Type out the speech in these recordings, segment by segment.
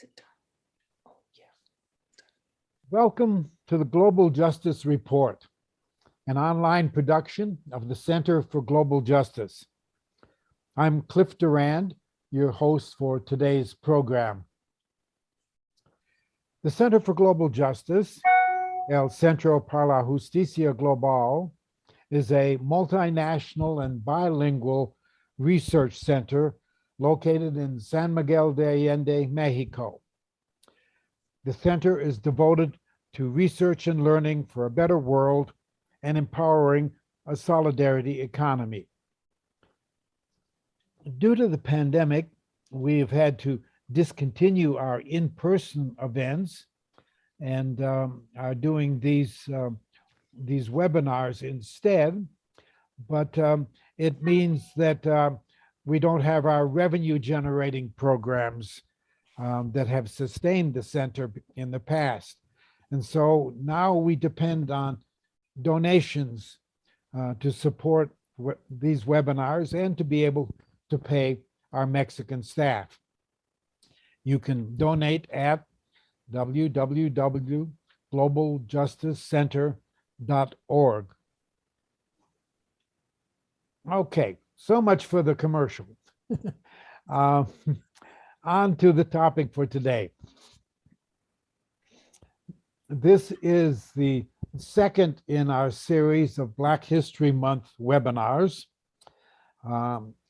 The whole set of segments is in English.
Is it done? Oh, yeah. Welcome to the Global Justice Report, an online production of the Center for Global Justice. I'm Cliff Durand, your host for today's program. The Center for Global Justice, El Centro para la Justicia Global, is a multinational and bilingual research center located in San Miguel de Allende, Mexico. The center is devoted to research and learning for a better world and empowering a solidarity economy. Due to the pandemic, we've had to discontinue our in-person events and are doing these webinars instead. But it means that we don't have our revenue-generating programs that have sustained the center in the past. And so now we depend on donations to support these webinars and to be able to pay our Mexican staff. You can donate at www.globaljusticecenter.org. Okay, so much for the commercial. On to the topic for today. This is the second in our series of Black History Month webinars.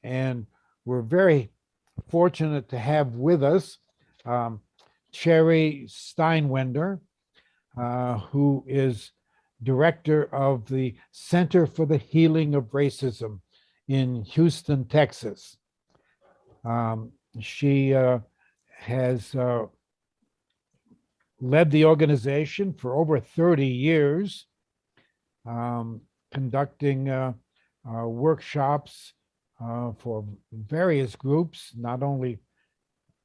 And we're very fortunate to have with us Cherry Steinwender, who is director of the Center for the Healing of Racism in Houston, Texas. She has led the organization for over 30 years, conducting workshops for various groups, not only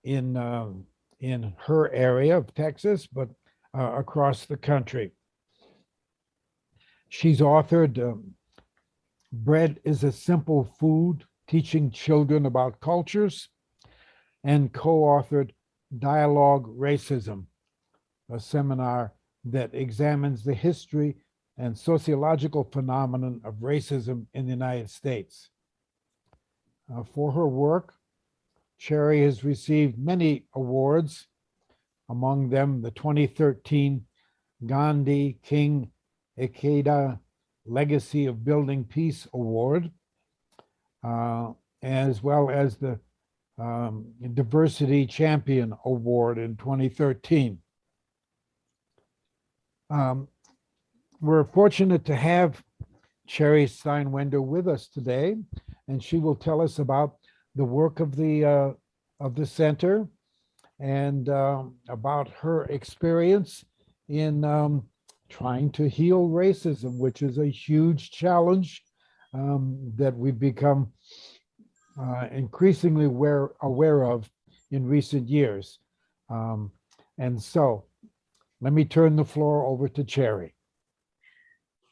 in her area of Texas, but across the country. She's authored Bread is a Simple Food, Teaching Children About Cultures, and co-authored Dialogue Racism, a seminar that examines the history and sociological phenomenon of racism in the United States. For her work, Cherry has received many awards, among them the 2013 Gandhi King Ikeda Legacy of Building Peace Award, as well as the Diversity Champion Award in 2013. We're fortunate to have Cherry Steinwender with us today, and she will tell us about the work of the center and about her experience in trying to heal racism, which is a huge challenge that we've become increasingly aware of in recent years. And so let me turn the floor over to Cherry.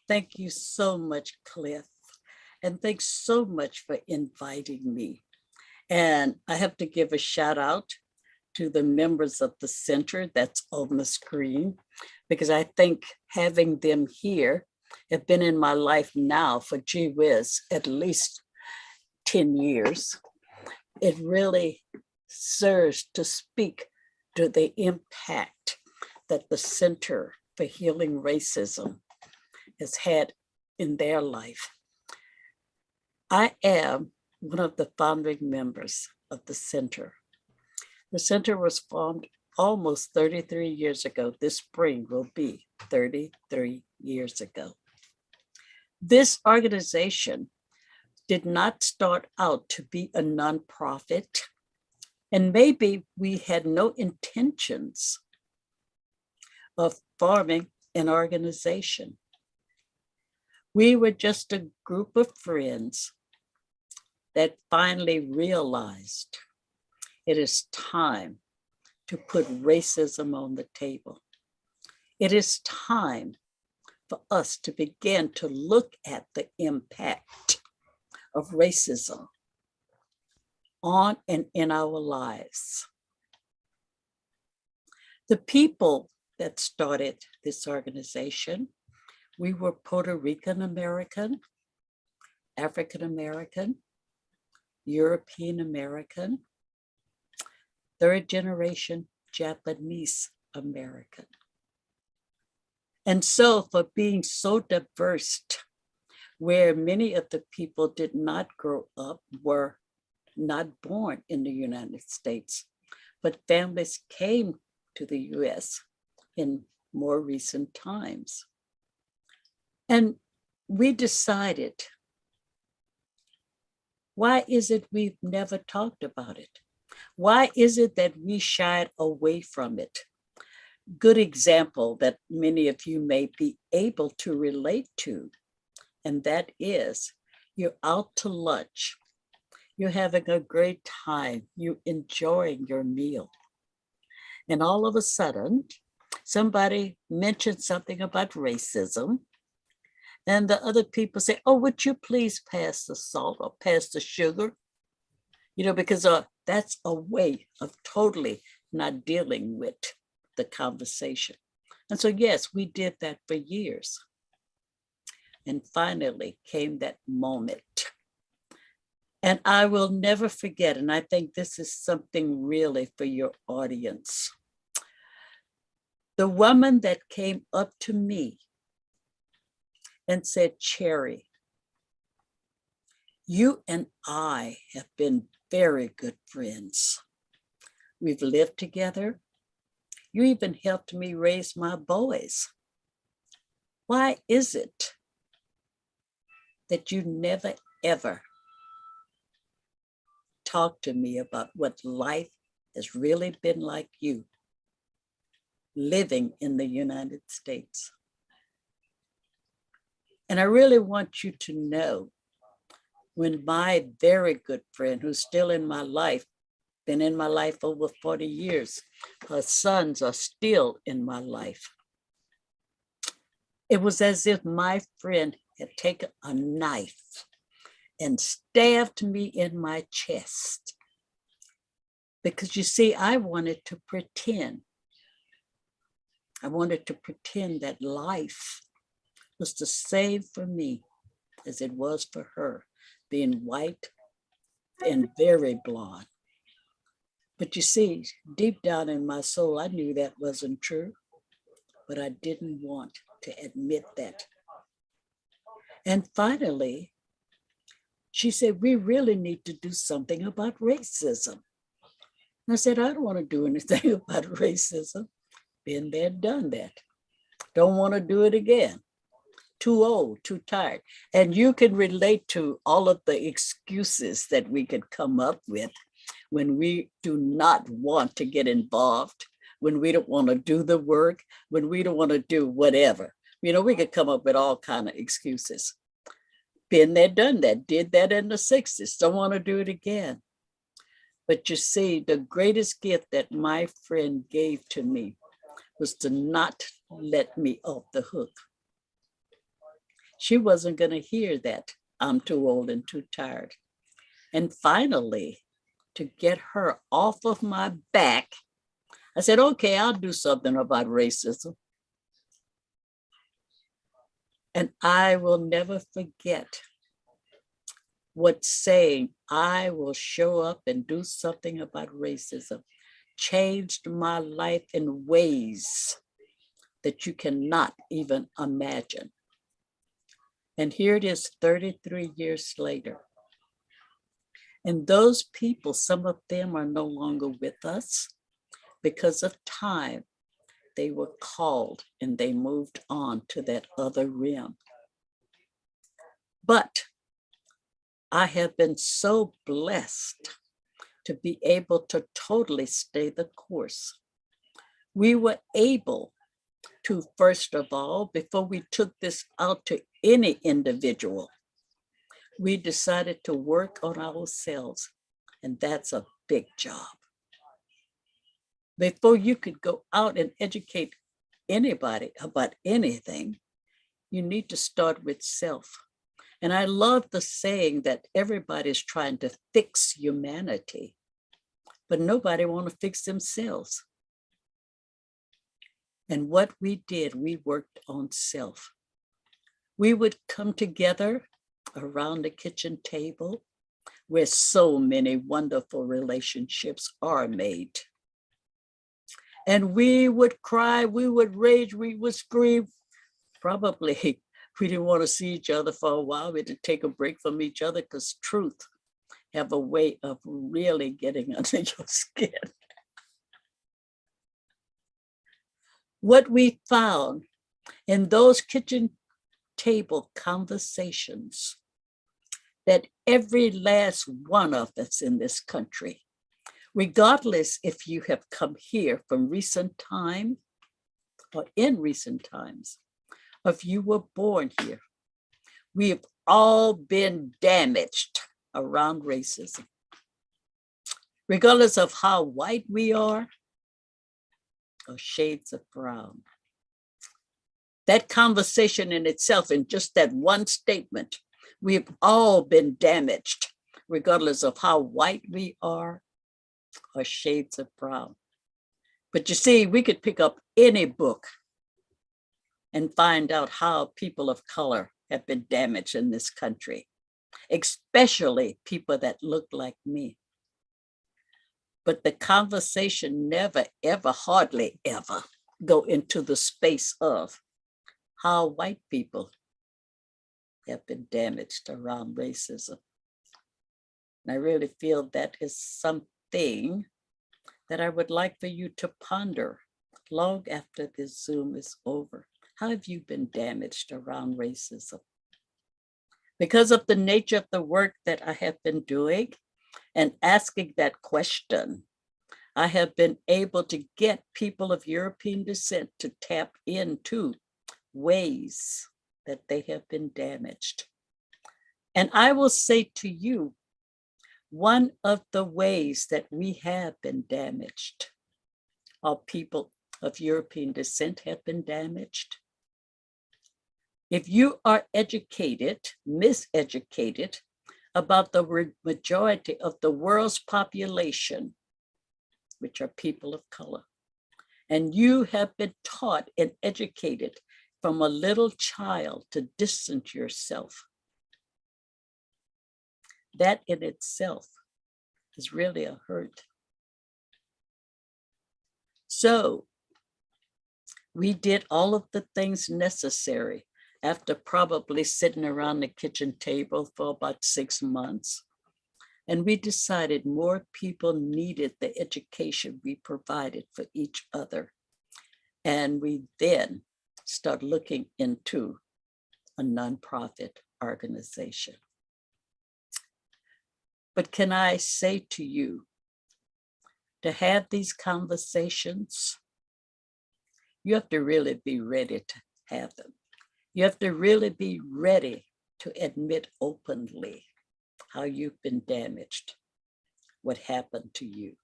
Thank you so much, Cliff. And thanks so much for inviting me. And I have to give a shout out to the members of the center that's on the screen, because I think having them here have been in my life now for, gee whiz, at least 10 years. It really serves to speak to the impact that the Center for Healing Racism has had in their life. I am one of the founding members of the center. The center was formed almost 33 years ago. This spring will be 33 years ago. This organization did not start out to be a nonprofit, and maybe we had no intentions of forming an organization. We were just a group of friends that finally realized it is time to put racism on the table. It is time for us to begin to look at the impact of racism on and in our lives. The people that started this organization, we were Puerto Rican American, African American, European American, third generation Japanese American. And so for being so diverse, where many of the people did not grow up, were not born in the United States, but families came to the US in more recent times. And we decided, why is it we've never talked about it? Why is it that we shied away from it? Good example that many of you may be able to relate to, and that is you're out to lunch, you're having a great time, you're enjoying your meal. And all of a sudden, somebody mentions something about racism, and the other people say, oh, would you please pass the salt or pass the sugar? You know, because that's a way of totally not dealing with the conversation. And so, yes, we did that for years. And finally came that moment. And I will never forget, and I think this is something really for your audience. The woman that came up to me and said, Cherry, you and I have been very good friends. We've lived together. You even helped me raise my boys. Why is it that you never, ever talk to me about what life has really been like you living in the United States? And I really want you to know, when my very good friend, who's still in my life, been in my life over 40 years, her sons are still in my life. It was as if my friend had taken a knife and stabbed me in my chest. Because you see, I wanted to pretend. I wanted to pretend that life was the same for me as it was for her, being white and very blonde. But you see, deep down in my soul, I knew that wasn't true, but I didn't want to admit that. And finally, she said, we really need to do something about racism. And I said, I don't want to do anything about racism. Been there, done that. Don't want to do it again. Too old, too tired. And you can relate to all of the excuses that we could come up with when we do not want to get involved, when we don't want to do the work, when we don't want to do whatever. You know, we could come up with all kinds of excuses. Been there, done that, did that in the 60s, don't want to do it again. But you see, the greatest gift that my friend gave to me was to not let me off the hook. She wasn't going to hear that I'm too old and too tired. And finally, to get her off of my back, I said, okay, I'll do something about racism. And I will never forget what saying, I will show up and do something about racism, changed my life in ways that you cannot even imagine. And here it is 33 years later. And those people, some of them are no longer with us because of time. They were called and they moved on to that other realm. But I have been so blessed to be able to totally stay the course. We were able to, first of all, before we took this out to any individual, we decided to work on ourselves, and that's a big job. Before you could go out and educate anybody about anything, you need to start with self. And I love the saying that everybody's trying to fix humanity, but nobody wants to fix themselves. And what we did, we worked on self. We would come together around the kitchen table where so many wonderful relationships are made. And we would cry, we would rage, we would scream. Probably we didn't want to see each other for a while. We had to take a break from each other because truth have a way of really getting under your skin. What we found in those kitchen table conversations, that every last one of us in this country, regardless if you have come here from recent time or in recent times, if you were born here, we have all been damaged around racism. Regardless of how white we are or shades of brown. That conversation in itself, in just that one statement, we've all been damaged, regardless of how white we are or shades of brown. But you see, we could pick up any book and find out how people of color have been damaged in this country, especially people that look like me. But the conversation never, ever, hardly ever go into the space of how white people have been damaged around racism. And I really feel that is something that I would like for you to ponder long after this Zoom is over. How have you been damaged around racism? Because of the nature of the work that I have been doing and asking that question, I have been able to get people of European descent to tap into ways that they have been damaged. And I will say to you, one of the ways that we have been damaged, or people of European descent have been damaged. If you are educated, miseducated about the majority of the world's population, which are people of color, and you have been taught and educated from a little child to distance yourself, that in itself is really a hurt. So we did all of the things necessary after probably sitting around the kitchen table for about 6 months. And we decided more people needed the education we provided for each other. And we then start looking into a nonprofit organization. But can I say to you, to have these conversations, you have to really be ready to have them. You have to really be ready to admit openly how you've been damaged, what happened to you.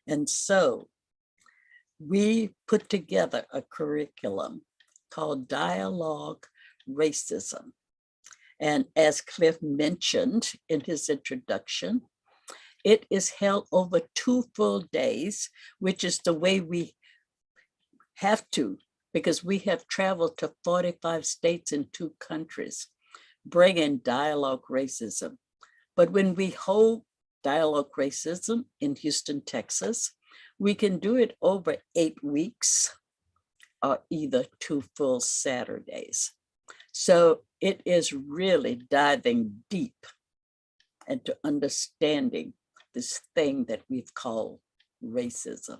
And so we put together a curriculum called Dialogue Racism. And as Cliff mentioned in his introduction, it is held over 2 full days, which is the way we have to, because we have traveled to 45 states and 2 countries, bringing Dialogue Racism. But when we hold Dialogue Racism in Houston, Texas, we can do it over 8 weeks or either 2 full Saturdays. So it is really diving deep into understanding this thing that we've called racism.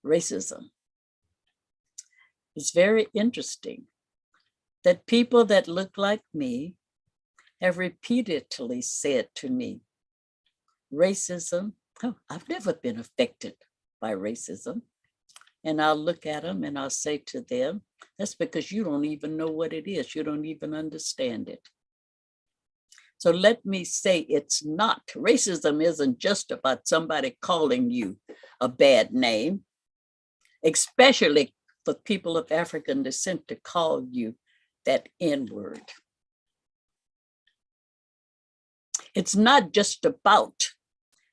Racism. It's very interesting that people that look like me have repeatedly said to me, racism, oh, I've never been affected by racism. And I'll look at them and I'll say to them, that's because you don't even know what it is. You don't even understand it. So let me say it's not. Racism isn't just about somebody calling you a bad name, especially for people of African descent to call you that N-word. It's not just about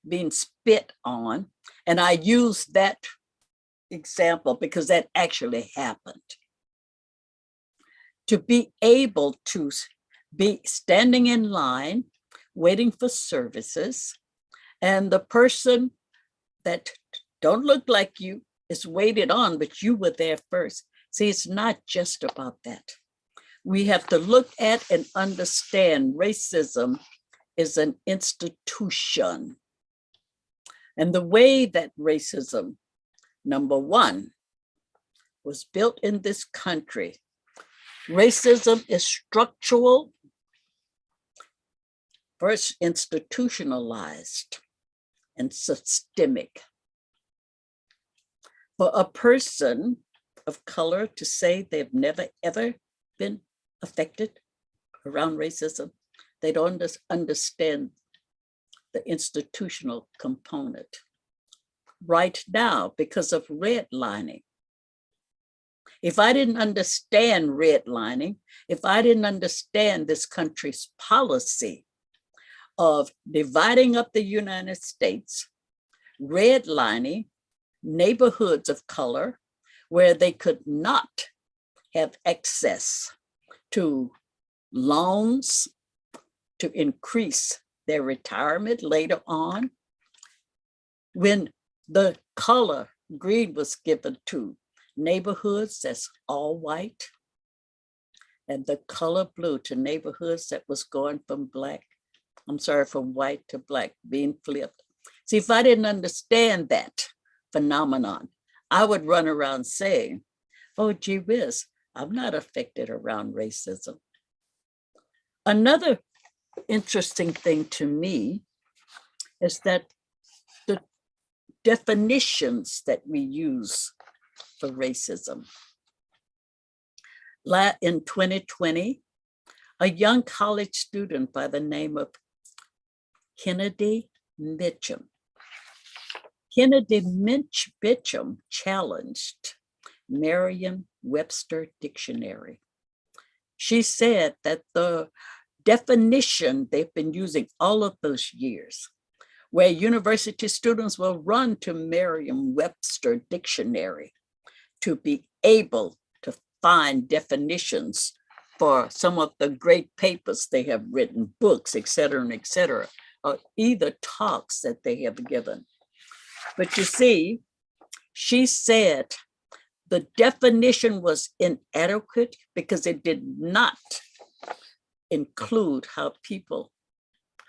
being spit on. And I use that example because that actually happened. To be able to be standing in line, waiting for services, and the person that don't look like you is waited on, but you were there first. See, it's not just about that. We have to look at and understand racism is an institution. And the way that racism, number one, was built in this country, racism is structural, first institutionalized, and systemic. For a person of color to say they've never, ever been affected around racism, they don't understand the institutional component. Right now, because of redlining, if I didn't understand redlining, if I didn't understand this country's policy of dividing up the United States, redlining neighborhoods of color where they could not have access to loans to increase their retirement later on, when the color green was given to neighborhoods that's all white, and the color blue to neighborhoods that was going from from white to black, being flipped. See, if I didn't understand that phenomenon, I would run around saying, oh, gee whiz, I'm not affected around racism. Another interesting thing to me is that the definitions that we use for racism. In 2020, a young college student by the name of Kennedy Mitchum challenged Merriam-Webster dictionary. She said that the definition they've been using all of those years, where university students will run to Merriam-Webster dictionary to be able to find definitions for some of the great papers they have written, books, et cetera, or either talks that they have given. But you see, she said the definition was inadequate because it did not include how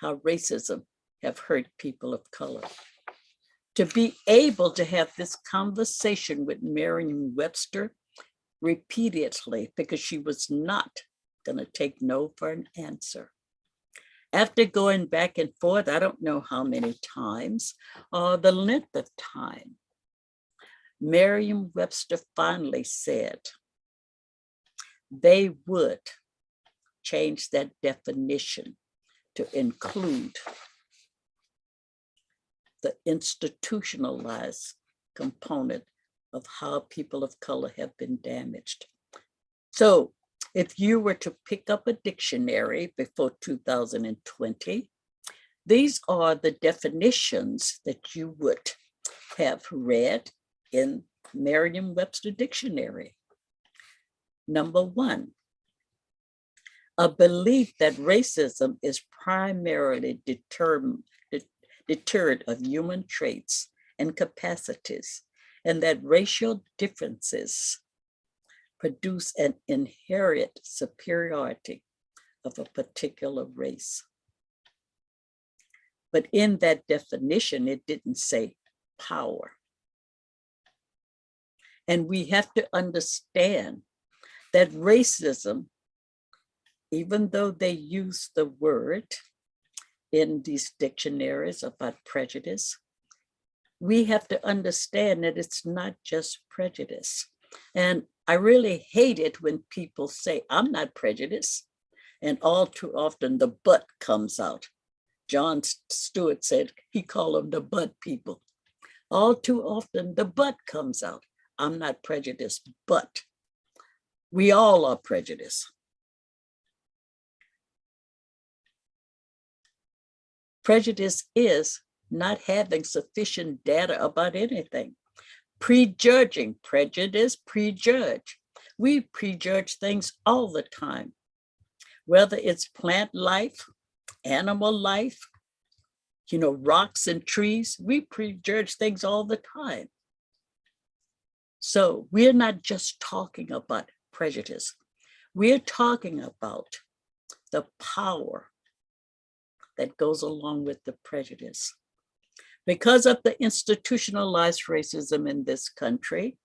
racism have hurt people of color. To be able to have this conversation with Merriam-Webster repeatedly, because she was not going to take no for an answer. After going back and forth, I don't know how many times, or the length of time, Merriam-Webster finally said they would change that definition to include the institutionalized component of how people of color have been damaged. So if you were to pick up a dictionary before 2020, these are the definitions that you would have read in Merriam-Webster dictionary. Number one, a belief that racism is primarily deterred of human traits and capacities, and that racial differences produce an inherent superiority of a particular race. But in that definition, it didn't say power. And we have to understand that racism, even though they use the word in these dictionaries about prejudice, we have to understand that it's not just prejudice. And I really hate it when people say, I'm not prejudiced, and all too often the but comes out. John Stewart said he called them the but people. All too often the but comes out. I'm not prejudiced, but we all are prejudiced. Prejudice is not having sufficient data about anything, prejudging, prejudice, prejudge. We prejudge things all the time, whether it's plant life, animal life, rocks and trees. We prejudge things all the time. So we're not just talking about prejudice. We're talking about the power that goes along with the prejudice. Because of the institutionalized racism in this country,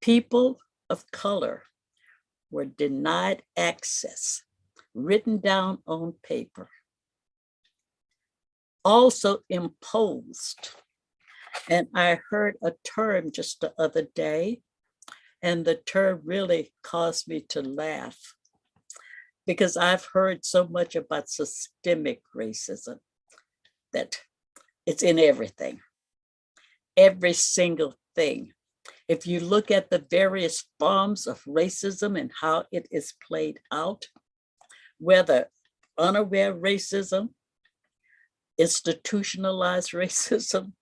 people of color were denied access, written down on paper, also imposed. And I heard a term just the other day, and the term really caused me to laugh because I've heard so much about systemic racism that it's in everything, every single thing. If you look at the various forms of racism and how it is played out, whether unaware racism, institutionalized racism,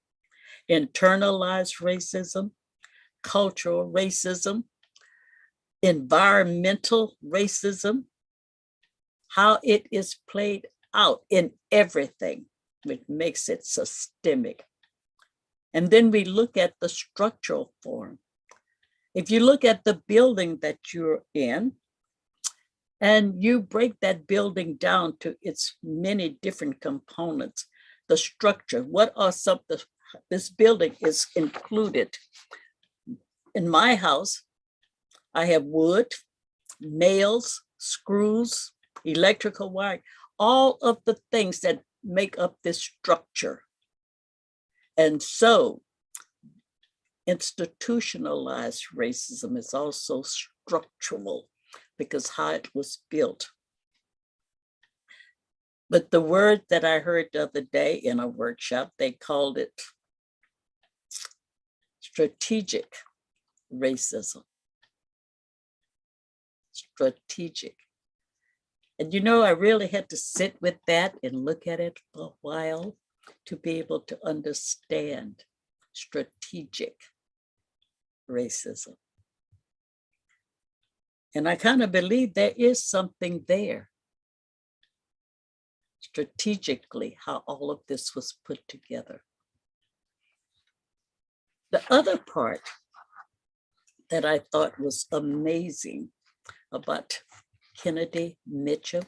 internalized racism, cultural racism, environmental racism, how it is played out in everything, which makes it systemic. And then we look at the structural form. If you look at the building that you're in, and you break that building down to its many different components, the structure, what are some of this building is included. In my house, I have wood, nails, screws, electrical wire, all of the things that make up this structure. And so institutionalized racism is also structural because how it was built. But the word that I heard the other day in a workshop, they called it strategic racism. Strategic. And I really had to sit with that and look at it for a while to be able to understand strategic racism. And I kind of believe there is something there. Strategically, how all of this was put together. The other part that I thought was amazing about Kennedy Mitchell,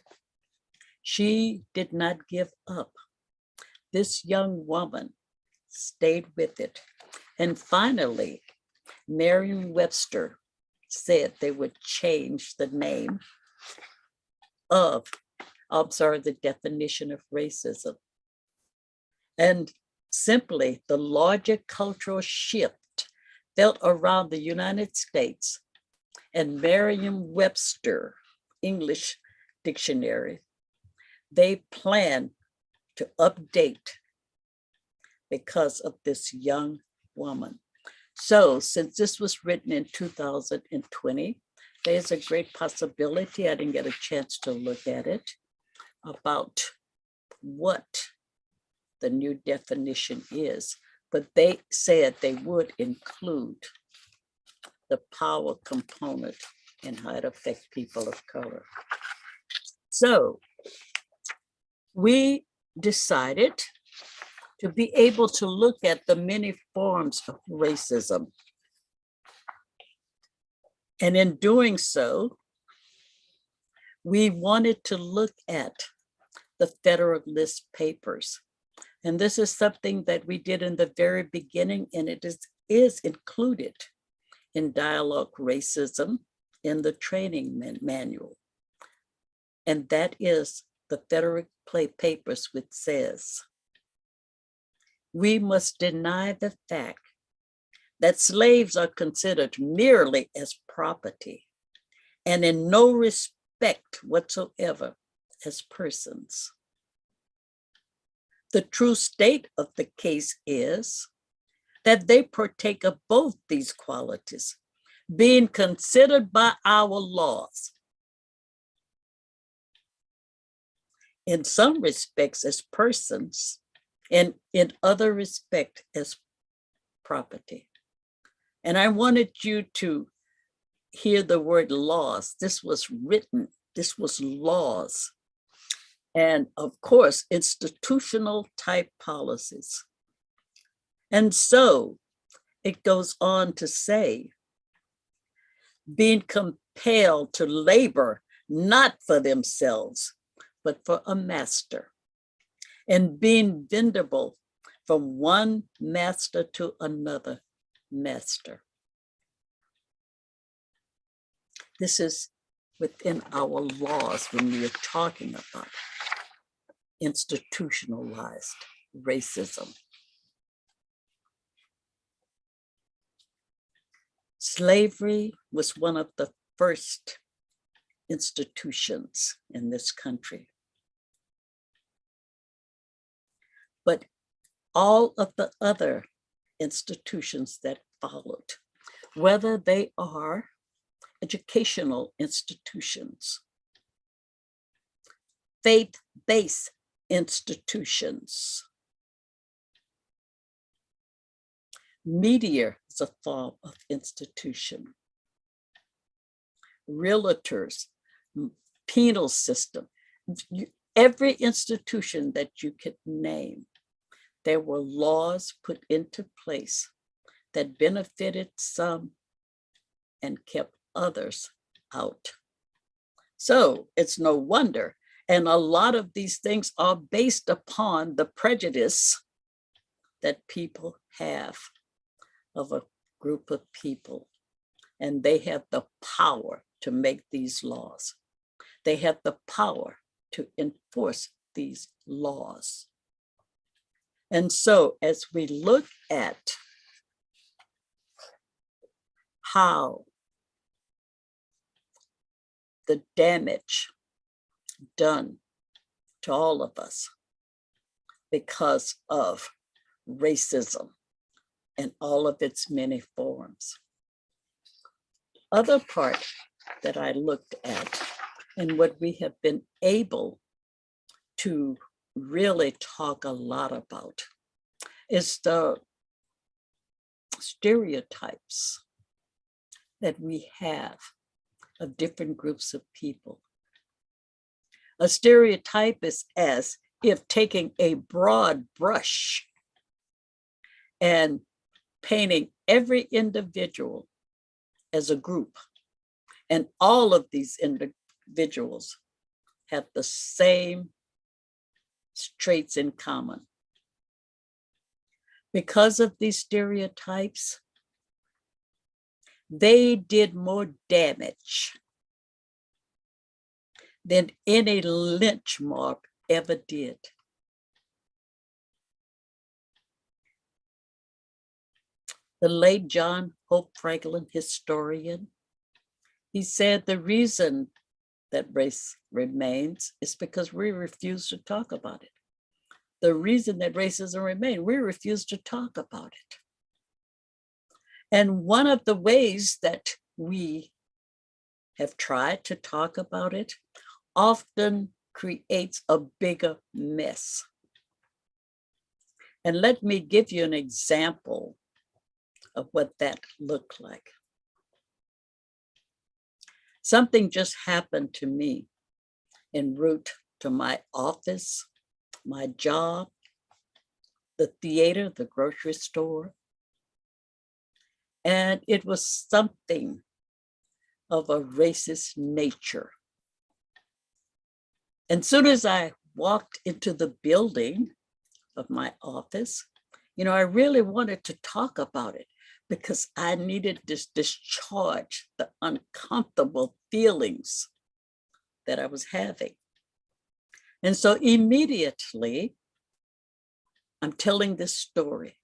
she did not give up. This young woman stayed with it. And finally, Merriam-Webster said they would change the name of, the definition of racism. And simply the larger cultural shift felt around the United States, and Merriam-Webster English Dictionary, they plan to update because of this young woman. So since this was written in 2020, there's a great possibility, I didn't get a chance to look at it, about what the new definition is, but they said they would include the power component and how it affects people of color. So we decided to be able to look at the many forms of racism. And in doing so, we wanted to look at the Federalist Papers. And this is something that we did in the very beginning, and it is included in Dialogue Racism in the training manual. And that is the Federalist Papers, which says, we must deny the fact that slaves are considered merely as property and in no respect whatsoever as persons. The true state of the case is that they partake of both these qualities, being considered by our laws in some respects as persons, and in other respect as property. And I wanted you to hear the word laws. This was written, this was laws. And of course, institutional type policies. And so it goes on to say, being compelled to labor not for themselves, but for a master, and being vendible from one master to another master. This is within our laws when we are talking about institutionalized racism. Slavery was one of the first institutions in this country. But all of the other institutions that followed, whether they are educational institutions, faith-based institutions, media is a form of institution, realtors, penal system, every institution that you could name, there were laws put into place that benefited some and kept others out. So it's no wonder. And a lot of these things are based upon the prejudice that people have of a group of people. And they have the power to make these laws. They have the power to enforce these laws. And so as we look at how the damage done to all of us because of racism and all of its many forms. Other part that I looked at and what we have been able to really talk a lot about is the stereotypes that we have of different groups of people. A stereotype is as if taking a broad brush and painting every individual as a group. And all of these individuals have the same traits in common. Because of these stereotypes, they did more damage than any lynch mob ever did. The late John Hope Franklin, historian, he said the reason that race remains is because we refuse to talk about it. The reason that racism remains, we refuse to talk about it. And one of the ways that we have tried to talk about it often creates a bigger mess. And let me give you an example of what that looked like. Something just happened to me en route to my office, my job, the theater, the grocery store. And it was something of a racist nature. And soon as I walked into the building of my office, I really wanted to talk about it because I needed to discharge the uncomfortable feelings that I was having. And so immediately, I'm telling this story.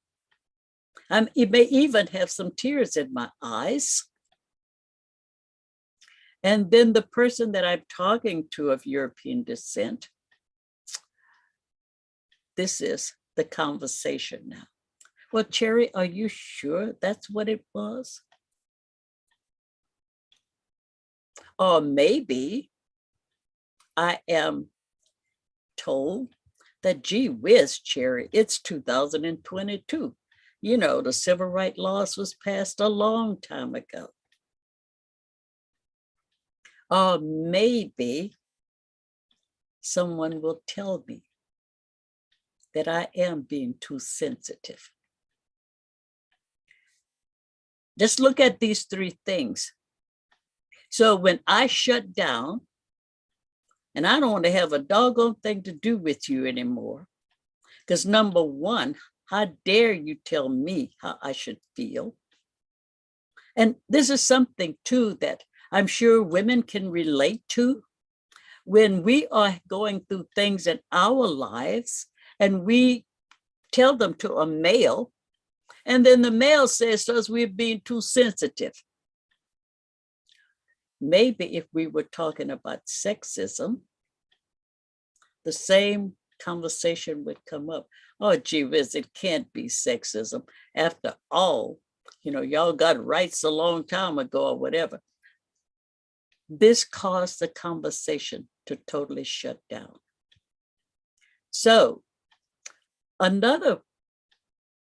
It may even have some tears in my eyes. And then the person that I'm talking to of European descent, this is the conversation now. Well, Cherry, are you sure that's what it was? Or maybe I am told that, gee whiz, Cherry, it's 2022. You know, the civil rights laws was passed a long time ago. Or maybe someone will tell me that I am being too sensitive. Just look at these three things. So when I shut down, and I don't want to have a doggone thing to do with you anymore, because number one, how dare you tell me how I should feel? And this is something too that I'm sure women can relate to. When we are going through things in our lives and we tell them to a male, and then the male says to us, we're being too sensitive. Maybe if we were talking about sexism, the same conversation would come up. Oh, gee whiz, it can't be sexism. After all, you know, y'all got rights a long time ago or whatever. This caused the conversation to totally shut down. So another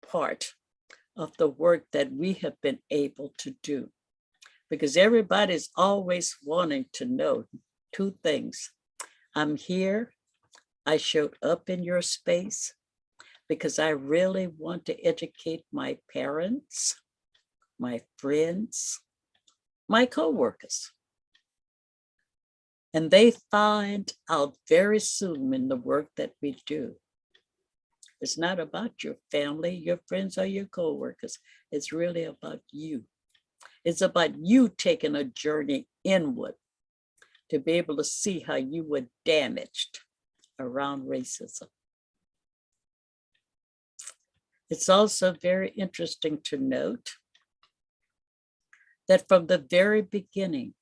part of the work that we have been able to do, because everybody's always wanting to know two things. I'm here, I showed up in your space because I really want to educate my parents, my friends, my coworkers. And they find out very soon in the work that we do. It's not about your family, your friends, or your coworkers. It's really about you. It's about you taking a journey inward to be able to see how you were damaged around racism. It's also very interesting to note that from the very beginning,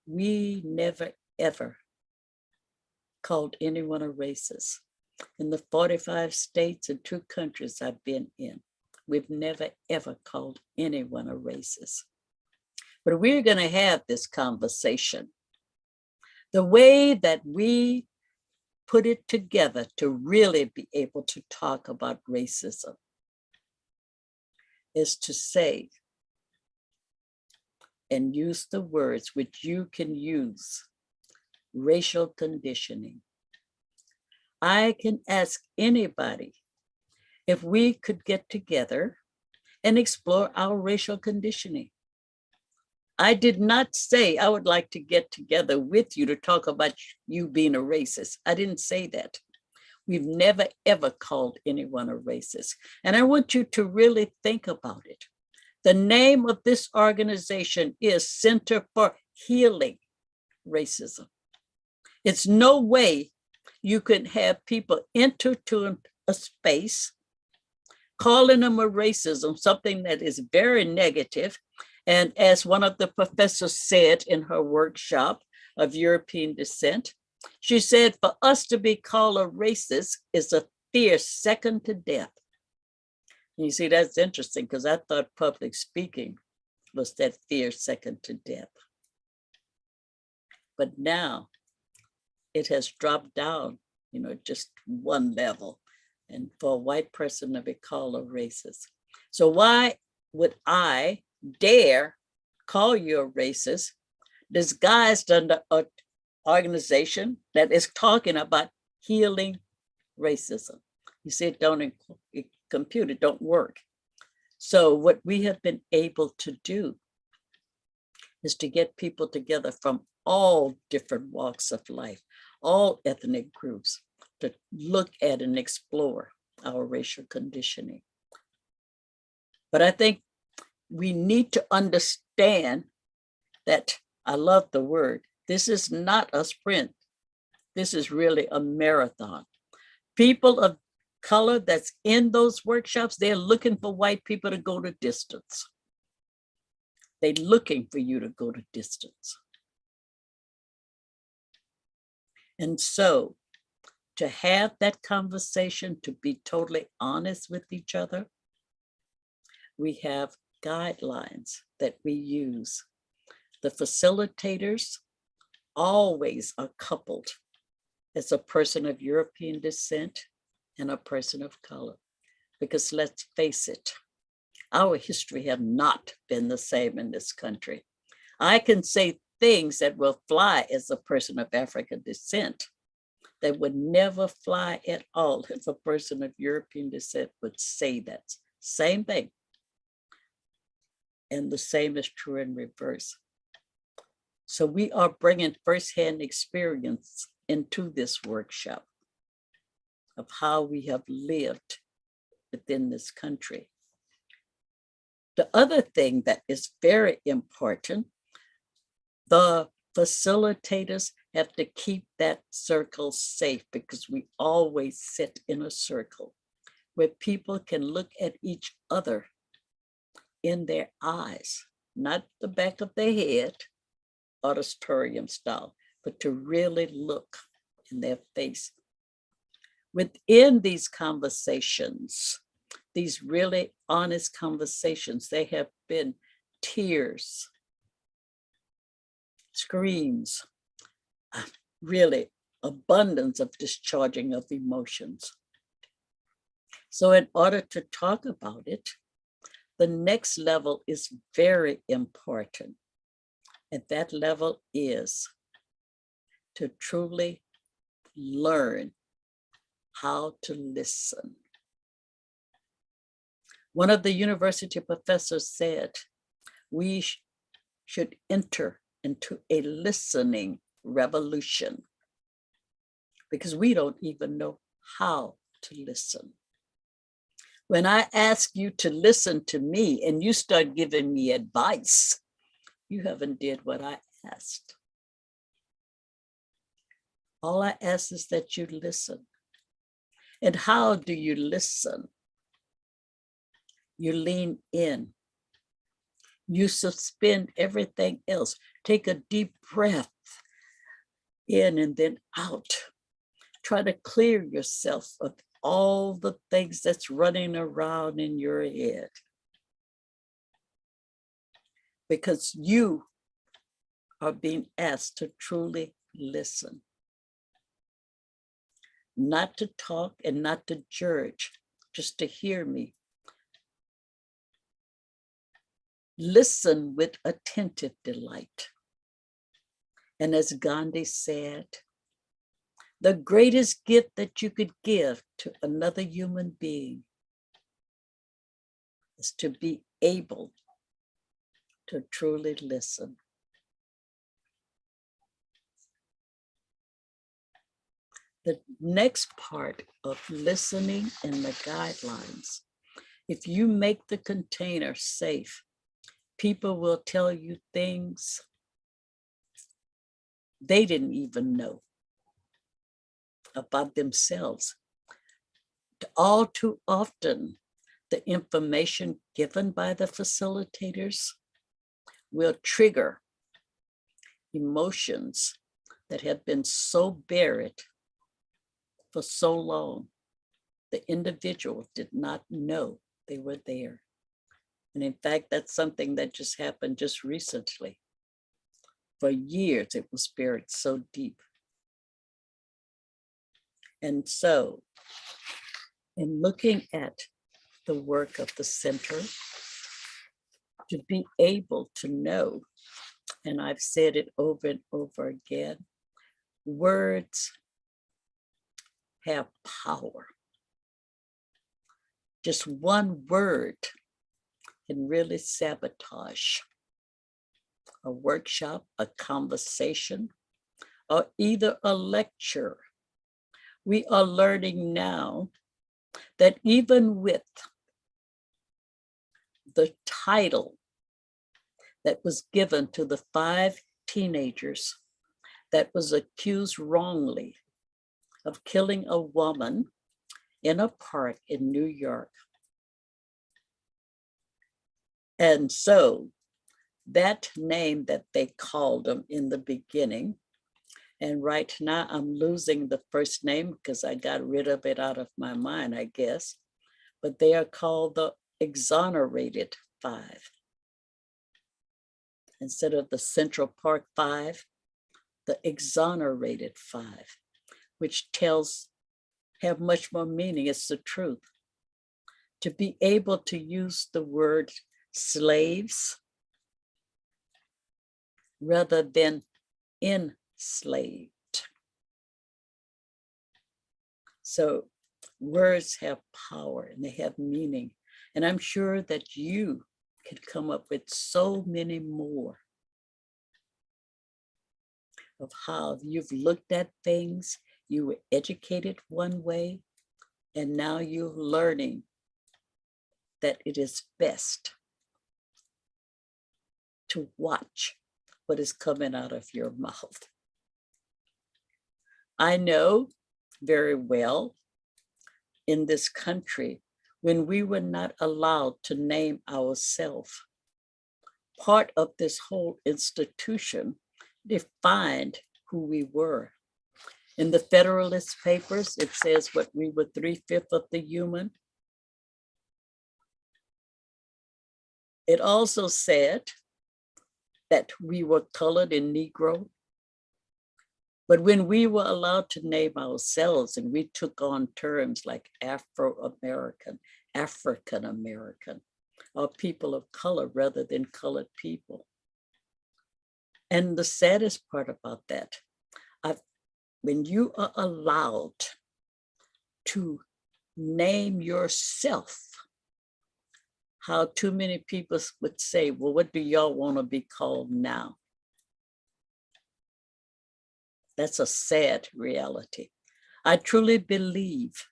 we never, ever called anyone a racist. In the 45 states and 2 countries I've been in, we've never, ever called anyone a racist. But we're going to have this conversation. The way that we put it together to really be able to talk about racism is to say and use the words which you can use, racial conditioning. I can ask anybody if we could get together and explore our racial conditioning. I did not say I would like to get together with you to talk about you being a racist. I didn't say that. We've never, ever called anyone a racist. And I want you to really think about it. The name of this organization is Center for Healing Racism. It's no way you can have people enter to a space calling them a racism, something that is very negative. And as one of the professors said in her workshop of European descent, she said, for us to be called a racist is a fear second to death. And you see, that's interesting because I thought public speaking was that fear second to death. But now it has dropped down, you know, just one level. And for a white person to be called a racist. So why would I dare call you a racist disguised under an organization that is talking about healing racism? You see, it don't compute, it don't work. So what we have been able to do is to get people together from all different walks of life, all ethnic groups, to look at and explore our racial conditioning. But I think we need to understand that, I love the word, this is not a sprint. This is really a marathon. People of color that's in those workshops, they're looking for white people to go the distance. They're looking for you to go the distance. And so to have that conversation, to be totally honest with each other, we have guidelines that we use. The facilitators always are coupled as a person of European descent and a person of color. Because let's face it, our history have not been the same in this country. I can say things that will fly as a person of African descent that would never fly at all if a person of European descent would say that same thing. And the same is true in reverse. So we are bringing firsthand experience into this workshop of how we have lived within this country. The other thing that is very important, the facilitators have to keep that circle safe, because we always sit in a circle where people can look at each other in their eyes, not the back of their head, auditorium style, but to really look in their face. Within these conversations, these really honest conversations, there have been tears, screams, really abundance of discharging of emotions. So in order to talk about it, the next level is very important. And that level is to truly learn how to listen. One of the university professors said, we should enter into a listening revolution, because we don't even know how to listen. When I ask you to listen to me and you start giving me advice, you haven't did what I asked. All I ask is that you listen. And how do you listen? You lean in. You suspend everything else. Take a deep breath in and then out. Try to clear yourself of all the things that's running around in your head. Because you are being asked to truly listen. Not to talk and not to judge, just to hear me. Listen with attentive delight. And as Gandhi said, the greatest gift that you could give to another human being is to be able to truly listen. The next part of listening and the guidelines, if you make the container safe, people will tell you things they didn't even know about themselves. All too often, the information given by the facilitators will trigger emotions that have been so buried for so long. The individual did not know they were there. And in fact, that's something that just happened just recently. For years, it was buried so deep. And so, in looking at the work of the center, to be able to know, and I've said it over and over again, words have power. Just one word can really sabotage a workshop, a conversation, or either a lecture. We are learning now that even with the title that was given to the 5 teenagers that was accused wrongly of killing a woman in a park in New York. And so that name that they called them in the beginning, and right now I'm losing the first name because I got rid of it out of my mind, I guess, but they are called the exonerated 5. Instead of the Central Park 5, the exonerated 5, which have much more meaning. It's the truth. To be able to use the word slaves rather than enslaved. So words have power and they have meaning. And I'm sure that you can come up with so many more of how you've looked at things, you were educated one way, and now you're learning that it is best to watch what is coming out of your mouth. I know very well in this country, when we were not allowed to name ourselves, part of this whole institution defined who we were. In the Federalist Papers, it says what we were 3/5 of the human. It also said that we were colored and Negro. But when we were allowed to name ourselves and we took on terms like Afro-American, African-American, or people of color rather than colored people. And the saddest part about that, when you are allowed to name yourself, how too many people would say, well, what do y'all want to be called now? That's a sad reality. I truly believe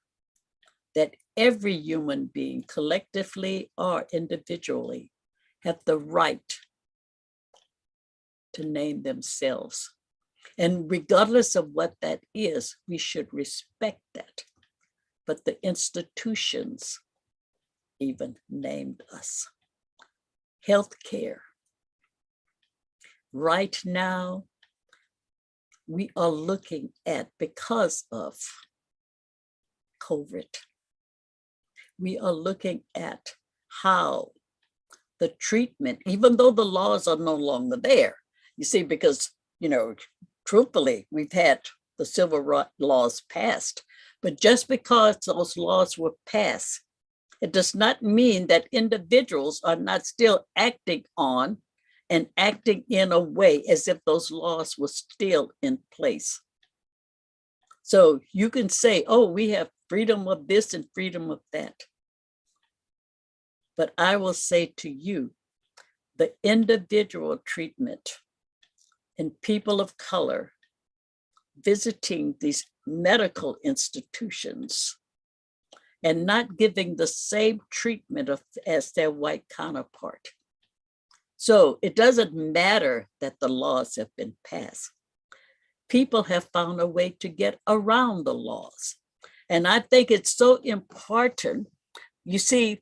that every human being, collectively or individually, have the right to name themselves. And regardless of what that is, we should respect that. But the institutions even named us. Healthcare. Right now, we are looking at, because of COVID, we are looking at how the treatment, even though the laws are no longer there, you see, because, truthfully, we've had the civil rights laws passed, but just because those laws were passed, it does not mean that individuals are not still acting on and acting in a way as if those laws were still in place. So you can say, oh, we have freedom of this and freedom of that. But I will say to you, the individual treatment in people of color visiting these medical institutions and not giving the same treatment as their white counterpart. So it doesn't matter that the laws have been passed. People have found a way to get around the laws. And I think it's so important. You see,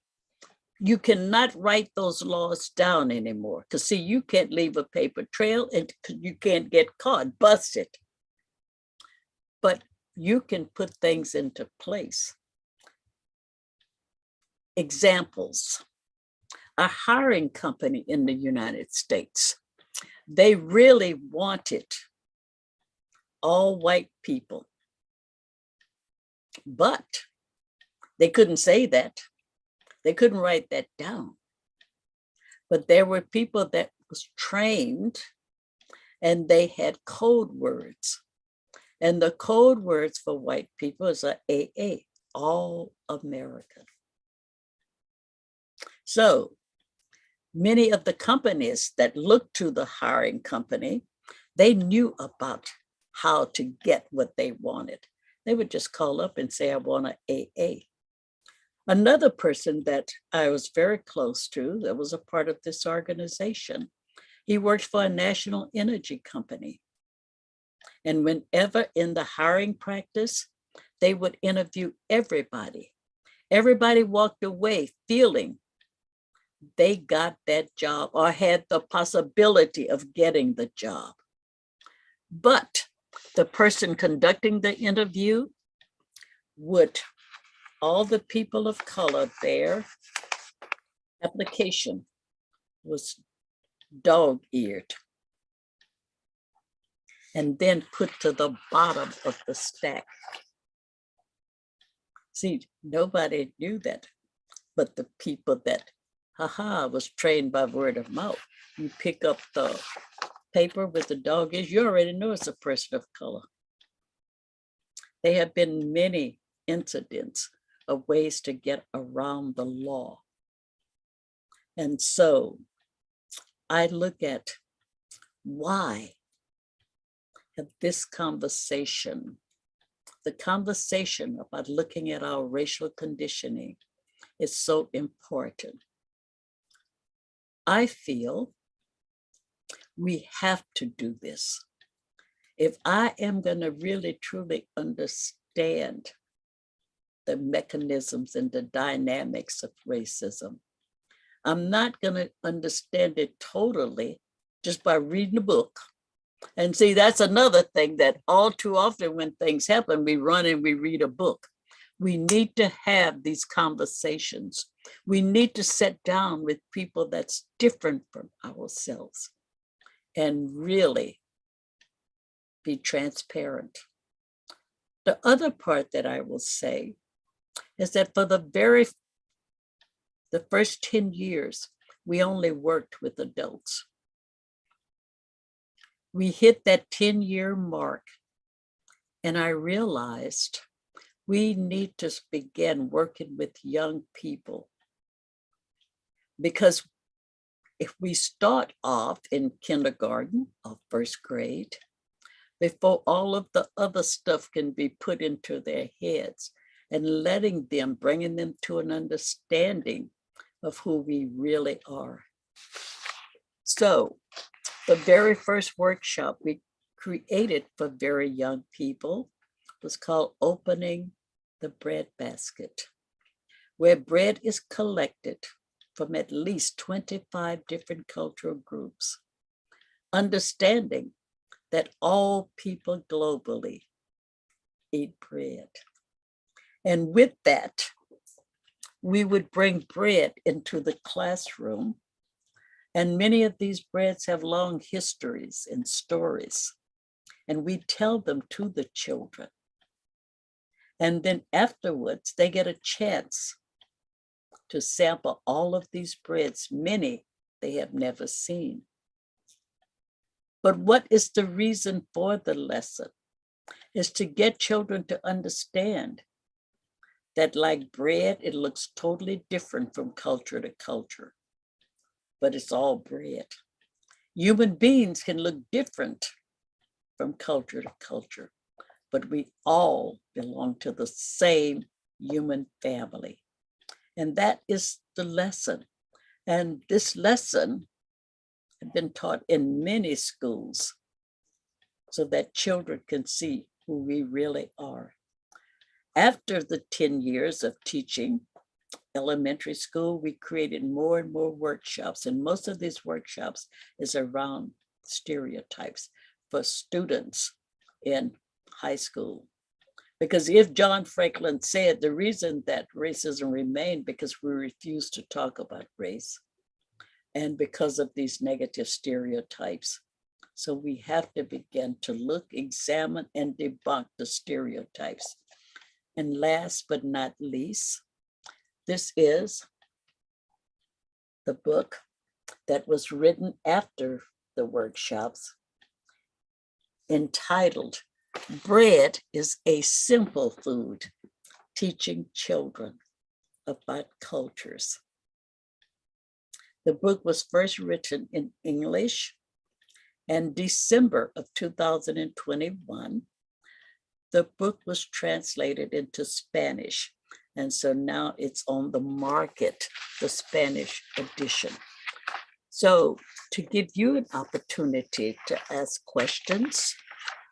you cannot write those laws down anymore, because see, you can't leave a paper trail and you can't get caught, busted. But you can put things into place. Examples. A hiring company in the United States, they really wanted all white people, but they couldn't say that. They couldn't write that down. But there were people that was trained and they had code words. And the code words for white people is a AA, All American. So many of the companies that looked to the hiring company, they knew about how to get what they wanted. They would just call up and say, I want an AA. Another person that I was very close to that was a part of this organization, he worked for a national energy company. And whenever in the hiring practice, they would interview everybody. Everybody walked away feeling they got that job or had the possibility of getting the job. But the person conducting the interview would, all the people of color, their application was dog-eared. and then put to the bottom of the stack. See, nobody knew that, but the people that, was trained by word of mouth. You pick up the paper with the dog is, you already know it's a person of color. There have been many incidents of ways to get around the law. And so I look at why have this conversation, the conversation about looking at our racial conditioning is so important. I feel we have to do this. If I am going to really truly understand the mechanisms and the dynamics of racism, I'm not going to understand it totally just by reading a book. And see, that's another thing that all too often when things happen, we run and we read a book. We need to have these conversations. We need to sit down with people that's different from ourselves and really be transparent. The other part that I will say is that for the first 10 years, we only worked with adults. We hit that 10-year mark, and I realized we need to begin working with young people, because if we start off in kindergarten or first grade, before all of the other stuff can be put into their heads, and letting them, bringing them to an understanding of who we really are. So the very first workshop we created for very young people was called Opening the Bread Basket, where bread is collected from at least 25 different cultural groups, understanding that all people globally eat bread. And with that, we would bring bread into the classroom. And many of these breads have long histories and stories. And we tell them to the children. And then afterwards, they get a chance to sample all of these breads, many they have never seen. But what is the reason for the lesson? Is to get children to understand that like bread, it looks totally different from culture to culture, but it's all bread. Human beings can look different from culture to culture, but we all belong to the same human family. And that is the lesson. And this lesson has been taught in many schools so that children can see who we really are. After the 10 years of teaching elementary school, we created more and more workshops. And most of these workshops is around stereotypes for students in high school. Because if John Franklin said the reason that racism remained because we refused to talk about race and because of these negative stereotypes. So we have to begin to look, examine, and debunk the stereotypes. And last but not least, this is the book that was written after the workshops, entitled Bread is a Simple Food, Teaching Children About Cultures. The book was first written in English, and December of 2021, the book was translated into Spanish. And so now it's on the market, the Spanish edition. So to give you an opportunity to ask questions,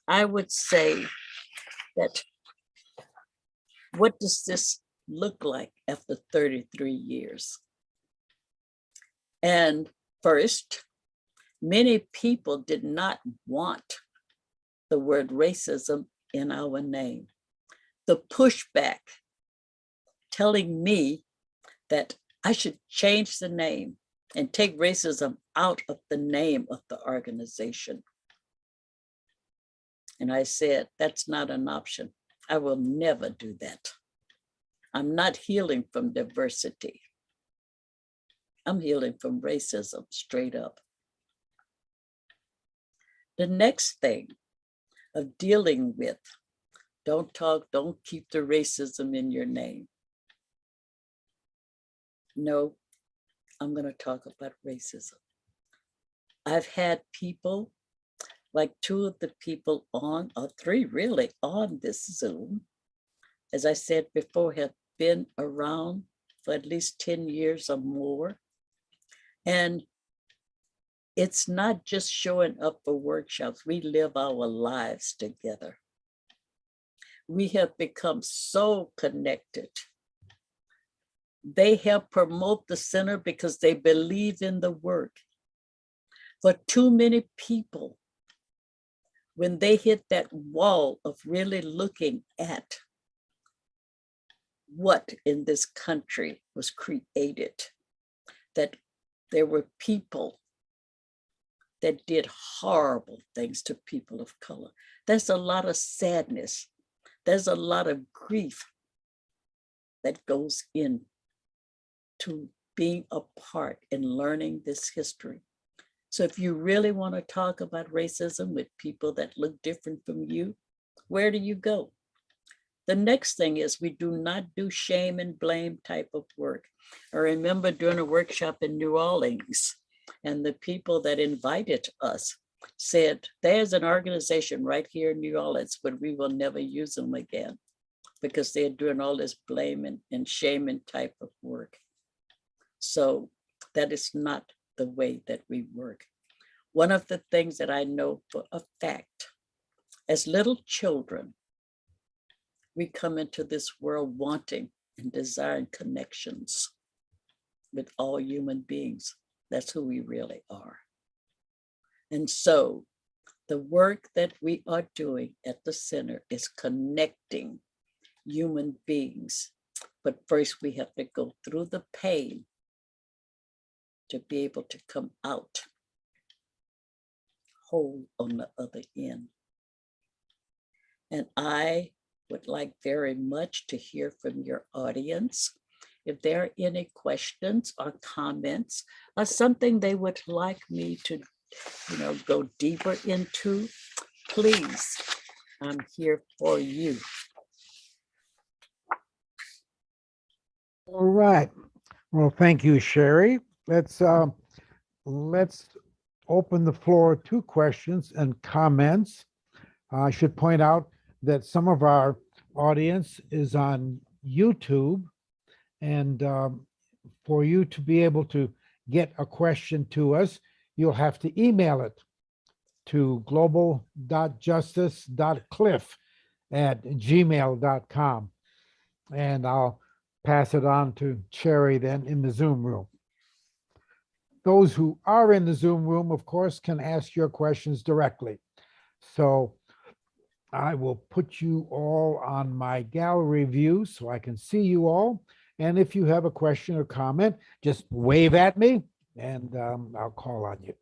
I would say that, what does this look like after 33 years? And first, many people did not want the word racism in our name. The pushback telling me that I should change the name and take racism out of the name of the organization. And I said, that's not an option. I will never do that. I'm not healing from diversity. I'm healing from racism, straight up. The next thing of dealing with, don't keep the racism in your name. No, I'm going to talk about racism. I've had people, like two of the people on, or three really, on this Zoom, as I said before, have been around for at least 10 years or more. And it's not just showing up for workshops. We live our lives together. We have become so connected. They help promote the center because they believe in the work. For too many people, when they hit that wall of really looking at what in this country was created, that there were people that did horrible things to people of color. There's a lot of sadness. There's a lot of grief that goes in to being a part in learning this history. So if you really want to talk about racism with people that look different from you, where do you go? The next thing is we do not do shame and blame type of work. I remember doing a workshop in New Orleans, and the people that invited us said, there's an organization right here in New Orleans, but we will never use them again because they're doing all this blame and shaming type of work. So that is not the way that we work. One of the things that I know for a fact, as little children, we come into this world wanting and desiring connections with all human beings. That's who we really are. And so the work that we are doing at the center is connecting human beings. But first we have to go through the pain to be able to come out whole on the other end. And I would like very much to hear from your audience. If there are any questions or comments or something they would like me to, go deeper into, please, I'm here for you. All right. Well, thank you, Sherry. Let's open the floor to questions and comments. I should point out that some of our audience is on YouTube, and for you to be able to get a question to us, you'll have to email it to global.justice.cliff@gmail.com. And I'll pass it on to Cherry then in the Zoom room. Those who are in the Zoom room, of course, can ask your questions directly. So I will put you all on my gallery view so I can see you all. And if you have a question or comment, just wave at me and I'll call on you.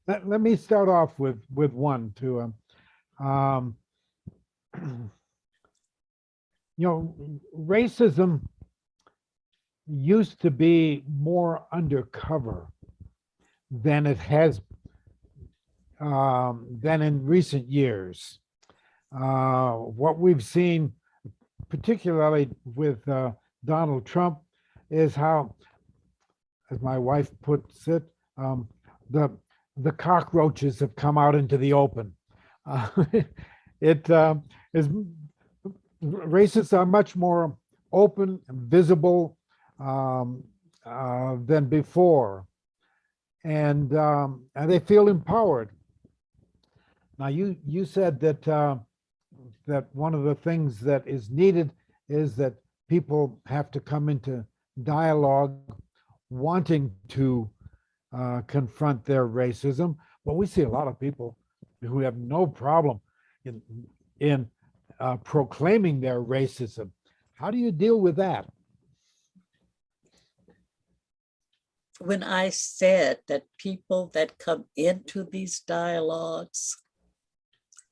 Let me start off with one too. Racism used to be more undercover than it has than in recent years. What we've seen, particularly with Donald Trump, is how, as my wife puts it, the cockroaches have come out into the open. Racists are much more open and visible than before, and they feel empowered. Now, you said that that one of the things that is needed is that people have to come into dialogue, wanting to confront their racism. But we see a lot of people who have no problem in proclaiming their racism. How do you deal with that? When I said that people that come into these dialogues,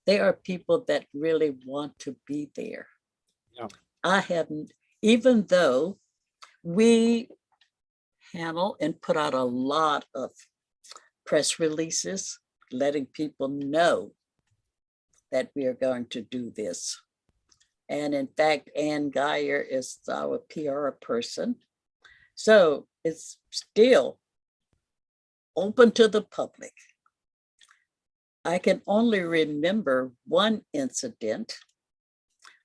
they are people that really want to be there. Yeah. I haven't, even though we handle and put out a lot of press releases, letting people know that we are going to do this. And in fact, Ann Geyer is our PR person. So it's still open to the public. I can only remember one incident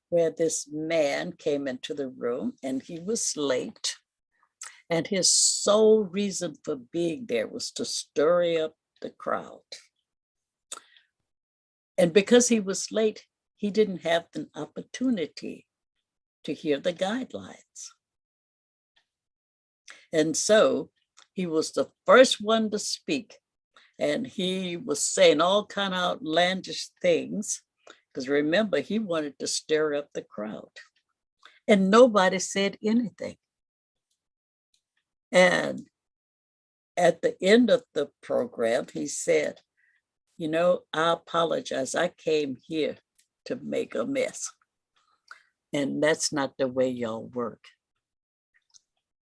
where this man came into the room and he was late. And his sole reason for being there was to stir up the crowd. And because he was late, he didn't have an opportunity to hear the guidelines. And so he was the first one to speak. And he was saying all kind of outlandish things, because remember, he wanted to stir up the crowd. And nobody said anything. And at the end of the program, he said, you know, I apologize. I came here to make a mess. And that's not the way y'all work.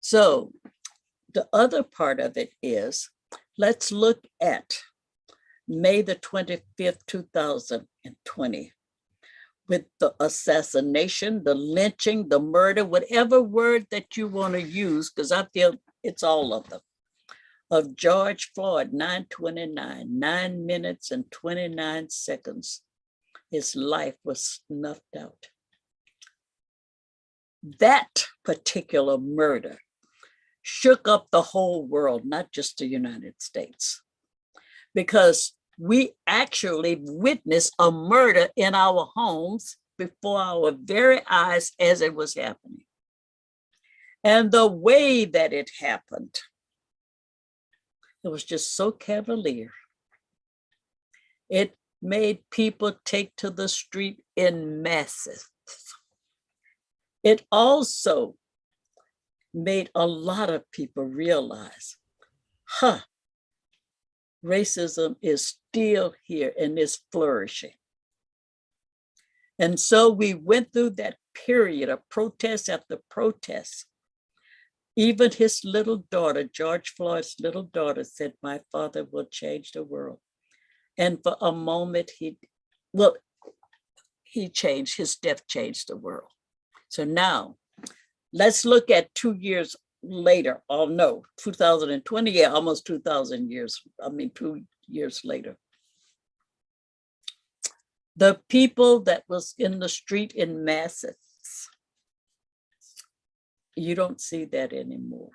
So the other part of it is, let's look at May the 25th, 2020, with the assassination, the lynching, the murder, whatever word that you want to use, because I feel it's all of them, of George Floyd, 9/29, 9 minutes and 29 seconds, his life was snuffed out. That particular murder shook up the whole world, not just the United States, because we actually witnessed a murder in our homes before our very eyes as it was happening. And the way that it happened, it was just so cavalier. It made people take to the street in masses. It also made a lot of people realize, racism is still here and is flourishing. And so we went through that period of protest after protest. Even his little daughter, George Floyd's little daughter, said, my father will change the world. And for a moment, he changed, his death changed the world. So now let's look at 2 years later. Oh no, 2020, yeah, almost 2,000 years. 2 years later. The people that was in the street in masses, you don't see that anymore.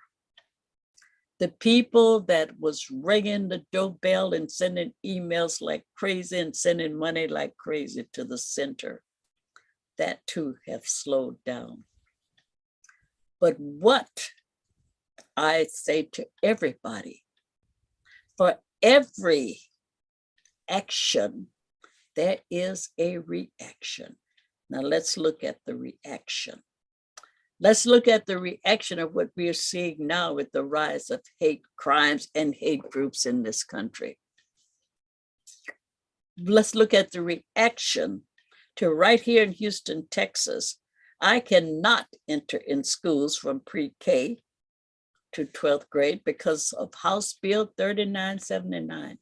The people that was ringing the doorbell and sending emails like crazy and sending money like crazy to the center, that too have slowed down. But what I say to everybody, for every action, there is a reaction. Now let's look at the reaction. Let's look at the reaction of what we are seeing now with the rise of hate crimes and hate groups in this country. Let's look at the reaction to right here in Houston, Texas. I cannot enter in schools from pre-K to 12th grade because of House Bill 3979.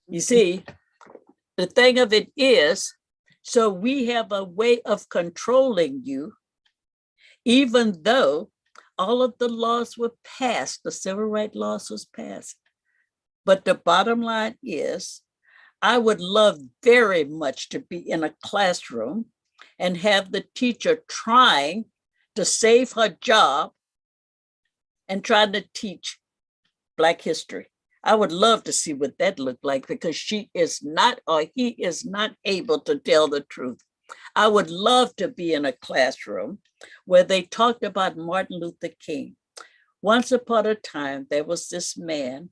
You see, the thing of it is, so we have a way of controlling you, even though all of the laws were passed, the civil rights laws was passed. But the bottom line is, I would love very much to be in a classroom and have the teacher trying to save her job and trying to teach Black history. I would love to see what that looked like, because she is not, or he is not able to tell the truth. I would love to be in a classroom where they talked about Martin Luther King. Once upon a time, there was this man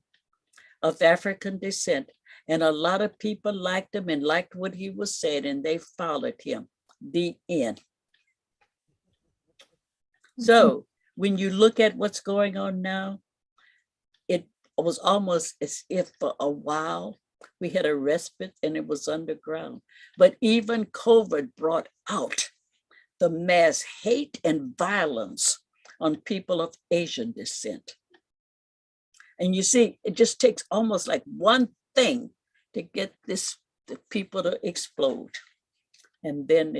of African descent, and a lot of people liked him and liked what he was saying, and they followed him. The end. So when you look at what's going on now, it was almost as if for a while we had a respite and it was underground. But even COVID brought out the mass hate and violence on people of Asian descent. And you see, it just takes almost like one thing to get the people to explode. And then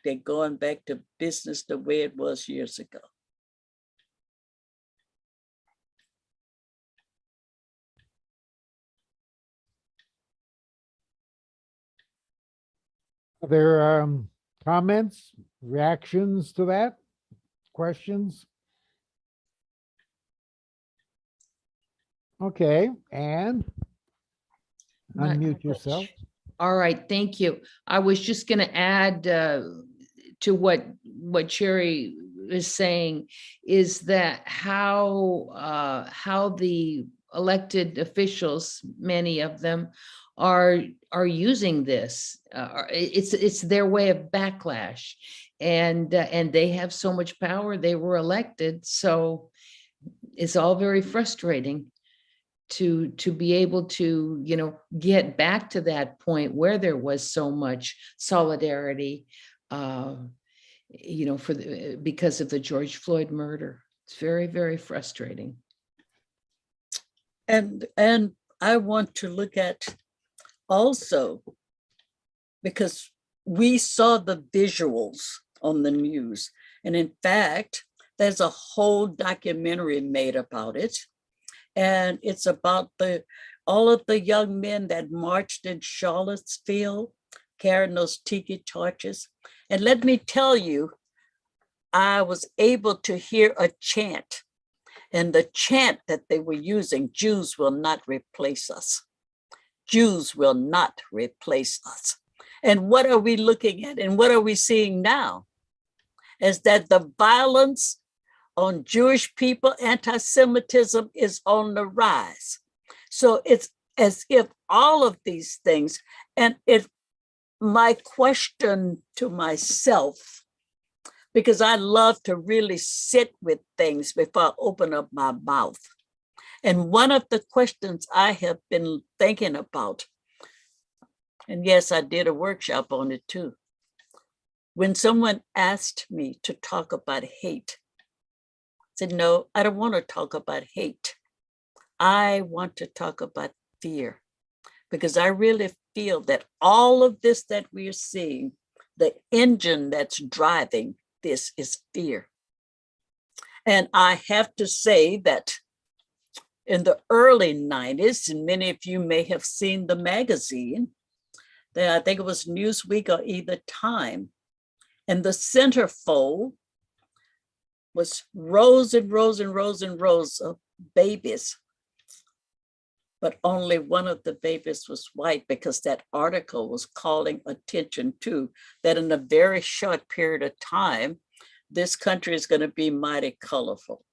they're going back to business the way it was years ago. Are there comments, reactions to that? Questions? Okay, and Not unmute much. yourself. All right, thank you. I was just going to add to what Sherry is saying is that how the elected officials, many of them, are using this. It's their way of backlash, and they have so much power. They were elected, so it's all very frustrating to be able to, get back to that point where there was so much solidarity, because of the George Floyd murder. It's very, very frustrating. And I want to look at also, because we saw the visuals on the news. And in fact, there's a whole documentary made about it. And it's about all of the young men that marched in Charlottesville, carrying those tiki torches. And let me tell you, I was able to hear a chant. And the chant that they were using, Jews will not replace us. Jews will not replace us. And what are we looking at? And what are we seeing now? Is that the violence on Jewish people, anti-Semitism is on the rise. So it's as if all of these things, and my question to myself, because I love to really sit with things before I open up my mouth. And one of the questions I have been thinking about, and yes, I did a workshop on it too. When someone asked me to talk about hate, I said, no, I don't want to talk about hate. I want to talk about fear, because I really feel that all of this that we are seeing, the engine that's driving this is fear. And I have to say that in the early 90s, and many of you may have seen the magazine, I think it was Newsweek or either Time, and the centerfold was rows and rows and rows and rows of babies. But only one of the babies was white, because that article was calling attention to that in a very short period of time, this country is going to be mighty colorful.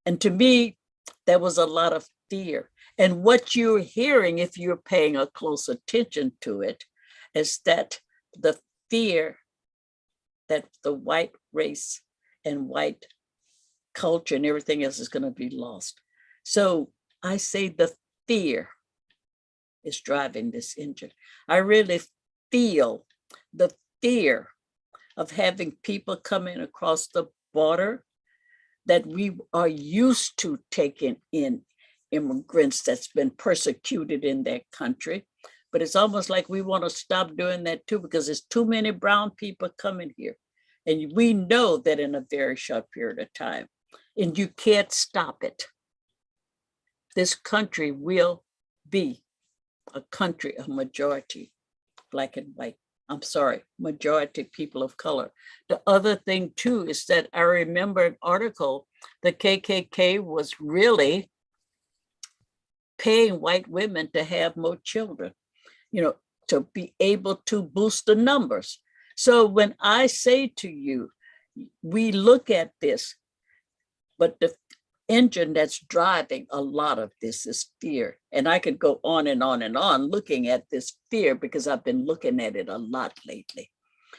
And to me, there was a lot of fear. And what you're hearing, if you're paying a close attention to it, is that the fear that the white race and white culture and everything else is going to be lost. So I say the fear is driving this engine. I really feel the fear of having people coming across the border, that we are used to taking in immigrants that's been persecuted in their country. But it's almost like we want to stop doing that too, because there's too many brown people coming here. And we know that in a very short period of time, and you can't stop it. This country will be a country of majority black and white. I'm sorry, majority people of color. The other thing too is that I remember an article, the KKK was really paying white women to have more children, to be able to boost the numbers. So when I say to you, we look at this, but the engine that's driving a lot of this is fear. And I could go on and on and on looking at this fear, because I've been looking at it a lot lately.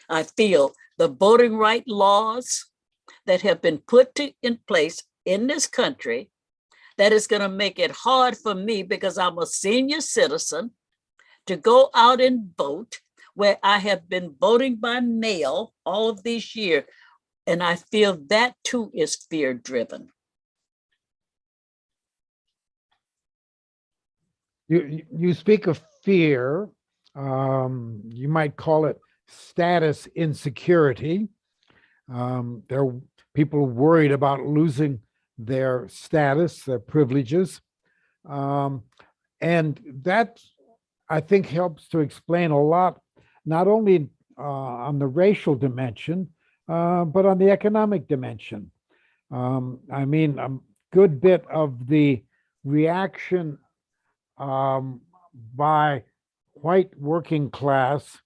I feel the voting right laws that have been put in place in this country, that is going to make it hard for me, because I'm a senior citizen, to go out and vote, where I have been voting by mail all of these years. And I feel that too is fear driven. You speak of fear. You might call it status insecurity. There are people worried about losing their status, their privileges. And that, I think, helps to explain a lot, not only on the racial dimension, but on the economic dimension. I mean, a good bit of the reaction by white working class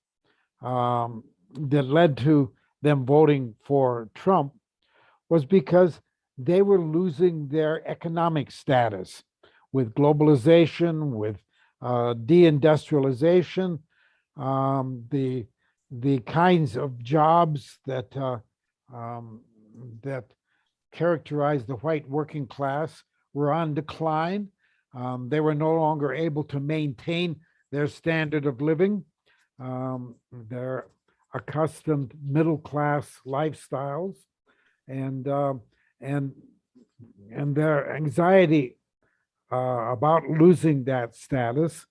that led to them voting for Trump was because they were losing their economic status with globalization, with deindustrialization, the kinds of jobs that that characterized the white working class were on decline. They were no longer able to maintain their standard of living, their accustomed middle class lifestyles, and their anxiety about losing that status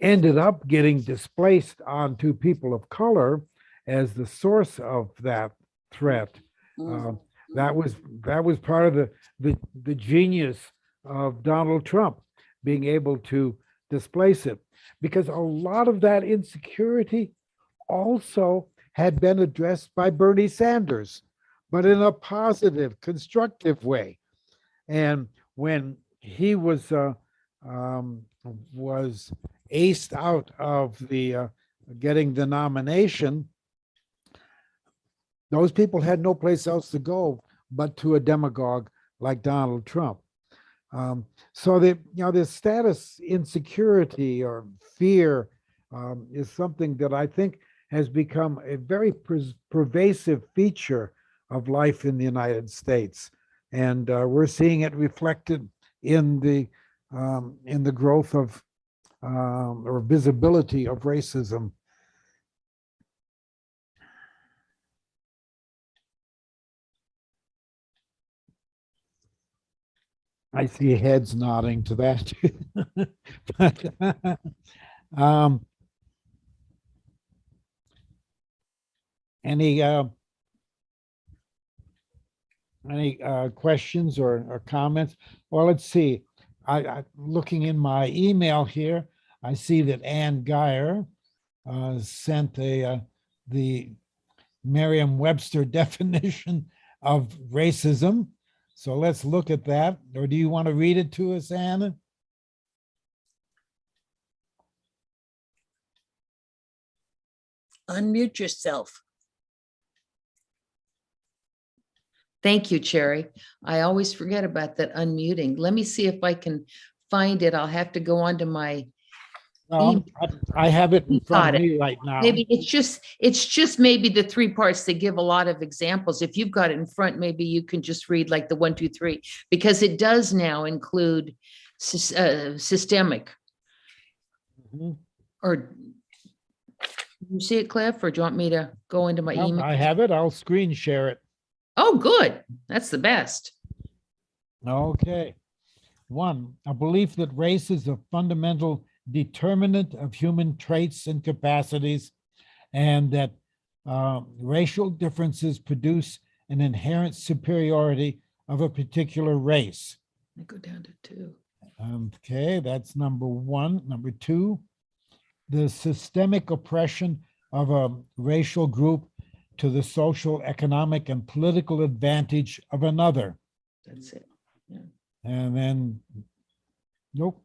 ended up getting displaced onto people of color as the source of that threat. That was part of the genius of Donald Trump, being able to displace it, because a lot of that insecurity also had been addressed by Bernie Sanders, but in a positive, constructive way. And when he was aced out of the getting the nomination, those people had no place else to go but to a demagogue like Donald Trump. So the status insecurity or fear is something that I think has become a very pervasive feature of life in the United States, and we're seeing it reflected in the growth of or visibility of racism. I see heads nodding to that. But, any questions or comments? Well, let's see. I looking in my email here, I see that Ann Geyer sent the Merriam-Webster definition of racism. So let's look at that. Or do you want to read it to us, Anna? Unmute yourself. Thank you, Cherry. I always forget about that unmuting. Let me see if I can find it. I'll have to go onto my, I have it in front Got of it. me right now. maybe it's just maybe the three parts. They give a lot of examples. If you've got it in front, maybe you can just read like the 1, 2, 3, because it does now include systemic. Mhm. Or you see it, Cliff, or do you want me to go into my Well, email? I have it. I'll screen share it. Oh, good. That's the best. Okay. 1, a belief that race is a fundamental determinant of human traits and capacities, and that racial differences produce an inherent superiority of a particular race. I go down to 2. Okay, that's number 1. Number 2, the systemic oppression of a racial group to the social, economic, and political advantage of another. That's it. And then, nope,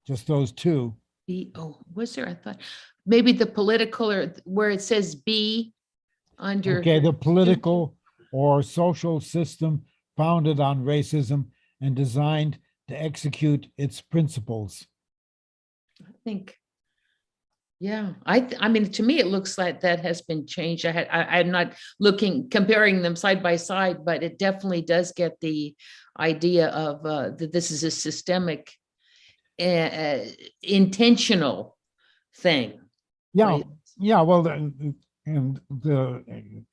just those 2. B, oh, was there? I thought maybe the political, or where it says B under. Okay, the political or social system founded on racism and designed to execute its principles. I think Yeah, I mean, to me, it looks like that has been changed. I'm not comparing them side by side, but it definitely does get the idea of that this is a systemic, intentional thing. Yeah, right? yeah, well, and the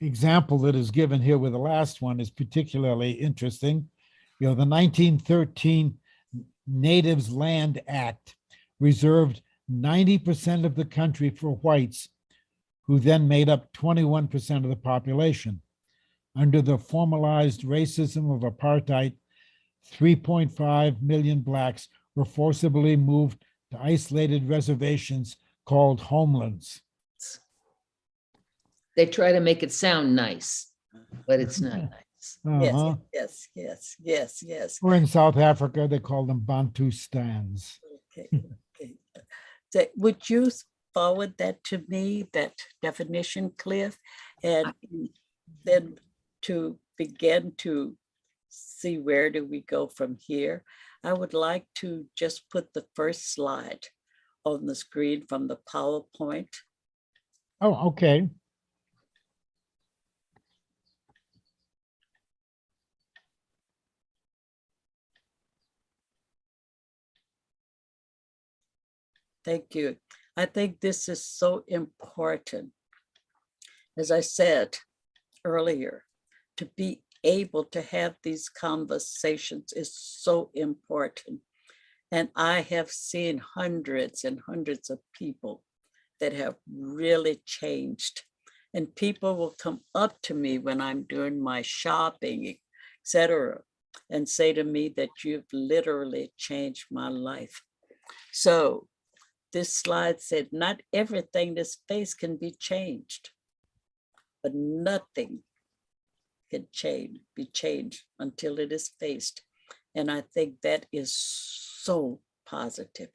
example that is given here with the last one is particularly interesting. You know, the 1913 Natives Land Act reserved 90% of the country for whites, who then made up 21% of the population. Under the formalized racism of apartheid, 3.5 million blacks were forcibly moved to isolated reservations called homelands. They try to make it sound nice, but it's not nice. Yes, Uh-huh. yes, yes, yes, yes. Or in South Africa, they call them Bantustans. Okay, okay. Would you forward that to me, that definition, Cliff? And then to begin to see where do we go from here, I would like to just put the first slide on the screen from the PowerPoint. Oh, okay. Thank you. I think this is so important. As I said earlier, to be able to have these conversations is so important. And I have seen hundreds and hundreds of people that have really changed. And people will come up to me when I'm doing my shopping, etc., and say to me that you've literally changed my life. So this slide said, not everything this face can be changed, but nothing can be changed until it is faced. And I think that is so positive.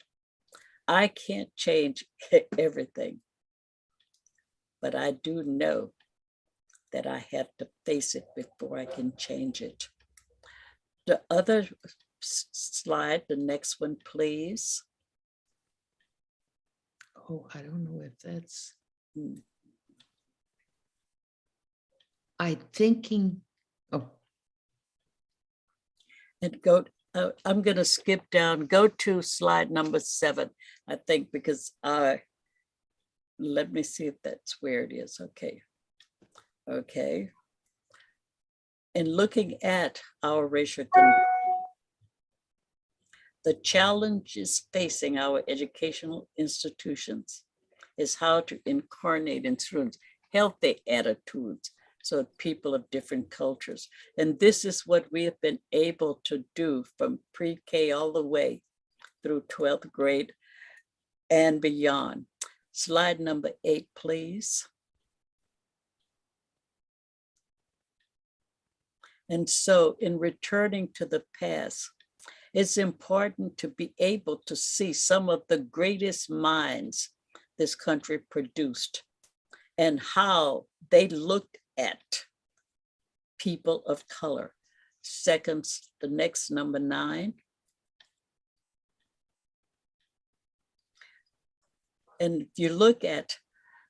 I can't change everything, but I do know that I have to face it before I can change it. The other slide, the next one, please. Oh, I don't know if that's, Hmm. I'm thinking, oh, And go, I'm going to skip down, go to slide number 7, I think, because let me see if that's where it is. Okay. Okay. In looking at our racial condition, the challenges facing our educational institutions is how to incarnate in students healthy attitudes, so people of different cultures. And this is what we have been able to do from pre-K all the way through 12th grade and beyond. Slide number 8, please. And so in returning to the past, it's important to be able to see some of the greatest minds this country produced and how they looked at people of color. Second, the next number 9. And if you look at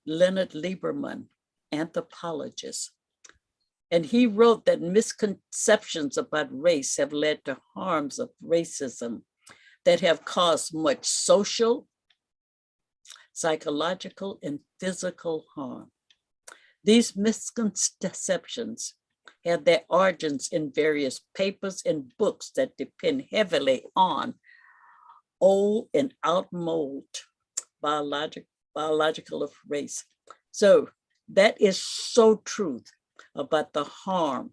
Leonard Lieberman, anthropologist, and he wrote that misconceptions about race have led to harms of racism that have caused much social, psychological, and physical harm. These misconceptions have their origins in various papers and books that depend heavily on old and outmoded biological of race. So that is so true about the harm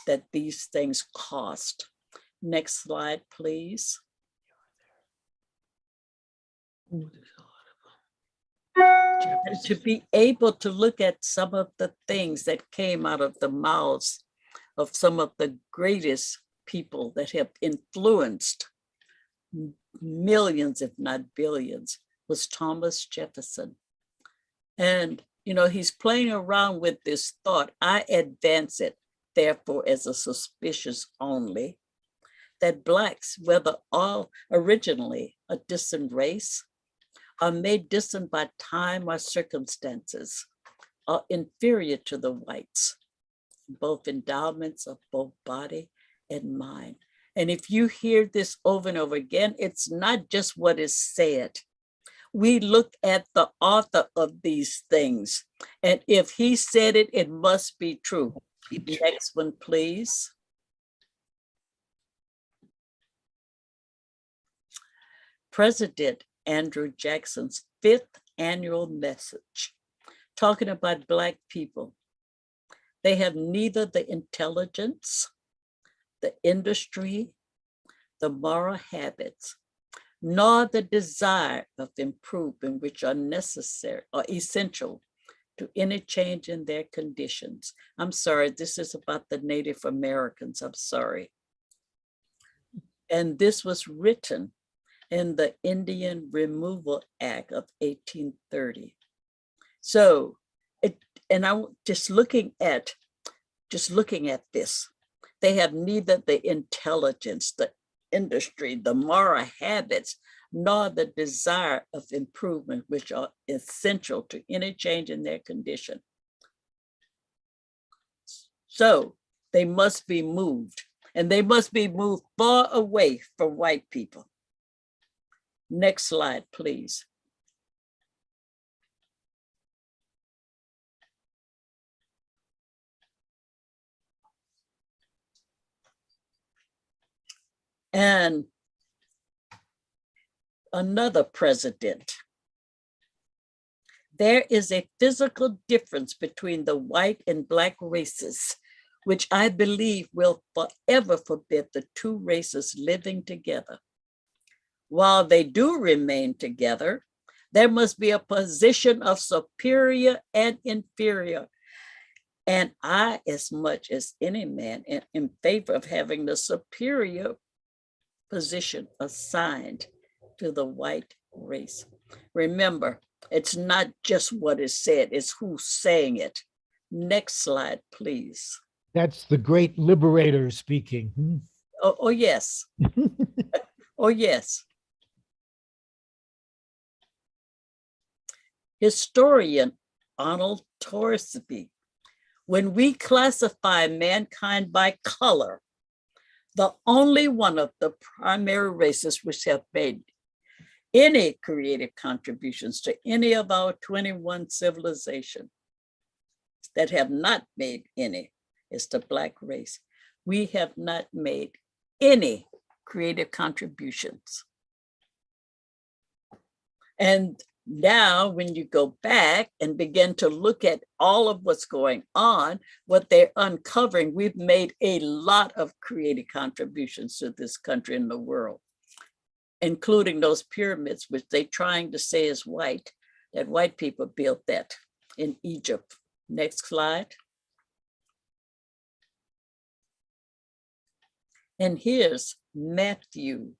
that these things cost. Next slide, please. oh, there's a lot of And to be able to look at some of the things that came out of the mouths of some of the greatest people that have influenced millions, if not billions, was Thomas Jefferson. And, you know, he's playing around with this thought. I advance it, therefore, as a suspicious only, that Blacks, whether all originally a distant race, are made distant by time or circumstances, are inferior to the whites, both endowments of both body and mind. And if you hear this over and over again, it's not just what is said. We look at the author of these things, and if he said it, it must be true. Next one, please. President Andrew Jackson's 5th annual message, talking about Black people. They have neither the intelligence, the industry, the moral habits, nor the desire of improvement which are necessary or essential to any change in their conditions. I'm sorry, this is about the Native Americans, I'm sorry. And this was written in the Indian Removal Act of 1830. So, and I'm just looking at this, they have neither the intelligence, the industry, the moral habits, nor the desire of improvement, which are essential to any change in their condition. So they must be moved, and they must be moved far away from white people. Next slide, please. And another president. There is a physical difference between the white and Black races, which I believe will forever forbid the two races living together. While they do remain together, there must be a position of superior and inferior. And I, as much as any man, am in favor of having the superior position assigned to the white race. Remember, it's not just what is said, it's who's saying it. Next slide, please. That's the great liberator speaking. Oh yes. Oh, yes. Historian Arnold Torsby, when we classify mankind by color, the only one of the primary races which have made any creative contributions to any of our 21 civilizations that have not made any is the Black race. We have not made any creative contributions. And now when you go back and begin to look at all of what's going on, what they're uncovering, we've made a lot of creative contributions to this country and the world, including those pyramids, which they're trying to say is white, that white people built that in Egypt. Next slide. And here's Matthew.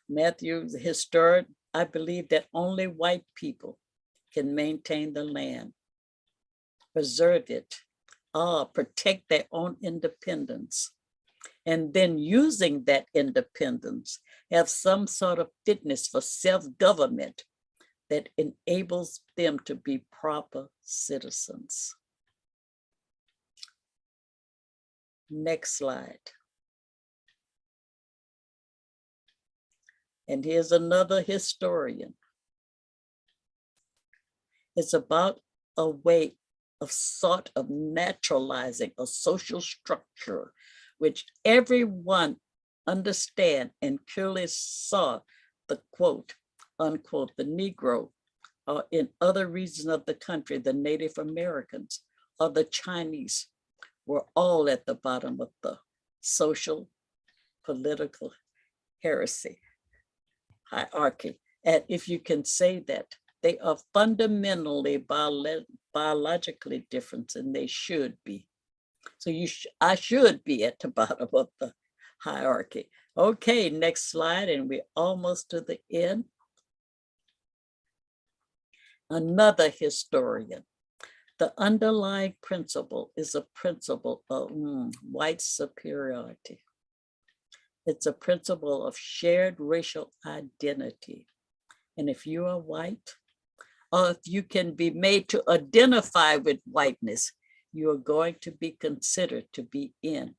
Matthew, the historian, I believe that only white people can maintain the land, preserve it, protect their own independence, and then using that independence, have some sort of fitness for self-government that enables them to be proper citizens. Next slide. And here's another historian. It's about a way of sort of naturalizing a social structure which everyone understand and clearly saw the quote, unquote, the Negro, or in other regions of the country, the Native Americans or the Chinese were all at the bottom of the social, political heresy, hierarchy. And if you can say that, they are fundamentally biologically different, and they should be. So I should be at the bottom of the hierarchy. Okay, next slide, and we're almost to the end. Another historian. The underlying principle is a principle of white superiority. It's a principle of shared racial identity And if you are white, or if you can be made to identify with whiteness, you are going to be considered to be in.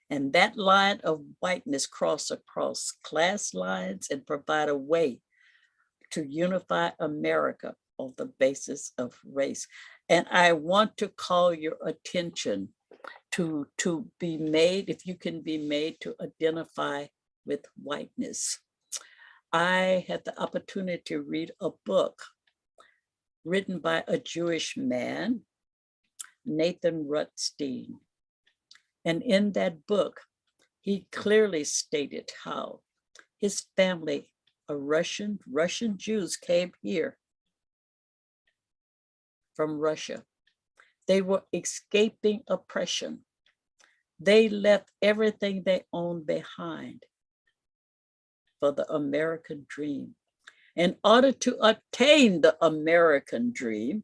And that line of whiteness cross across class lines and provide a way to unify America on the basis of race. And I want to call your attention to be made, if you can be made to identify with whiteness. I had the opportunity to read a book written by a Jewish man, Nathan Rutstein. And in that book, he clearly stated how his family, Russian Jews, came here from Russia. They were escaping oppression. They left everything they owned behind for the American dream. In order to attain the American dream,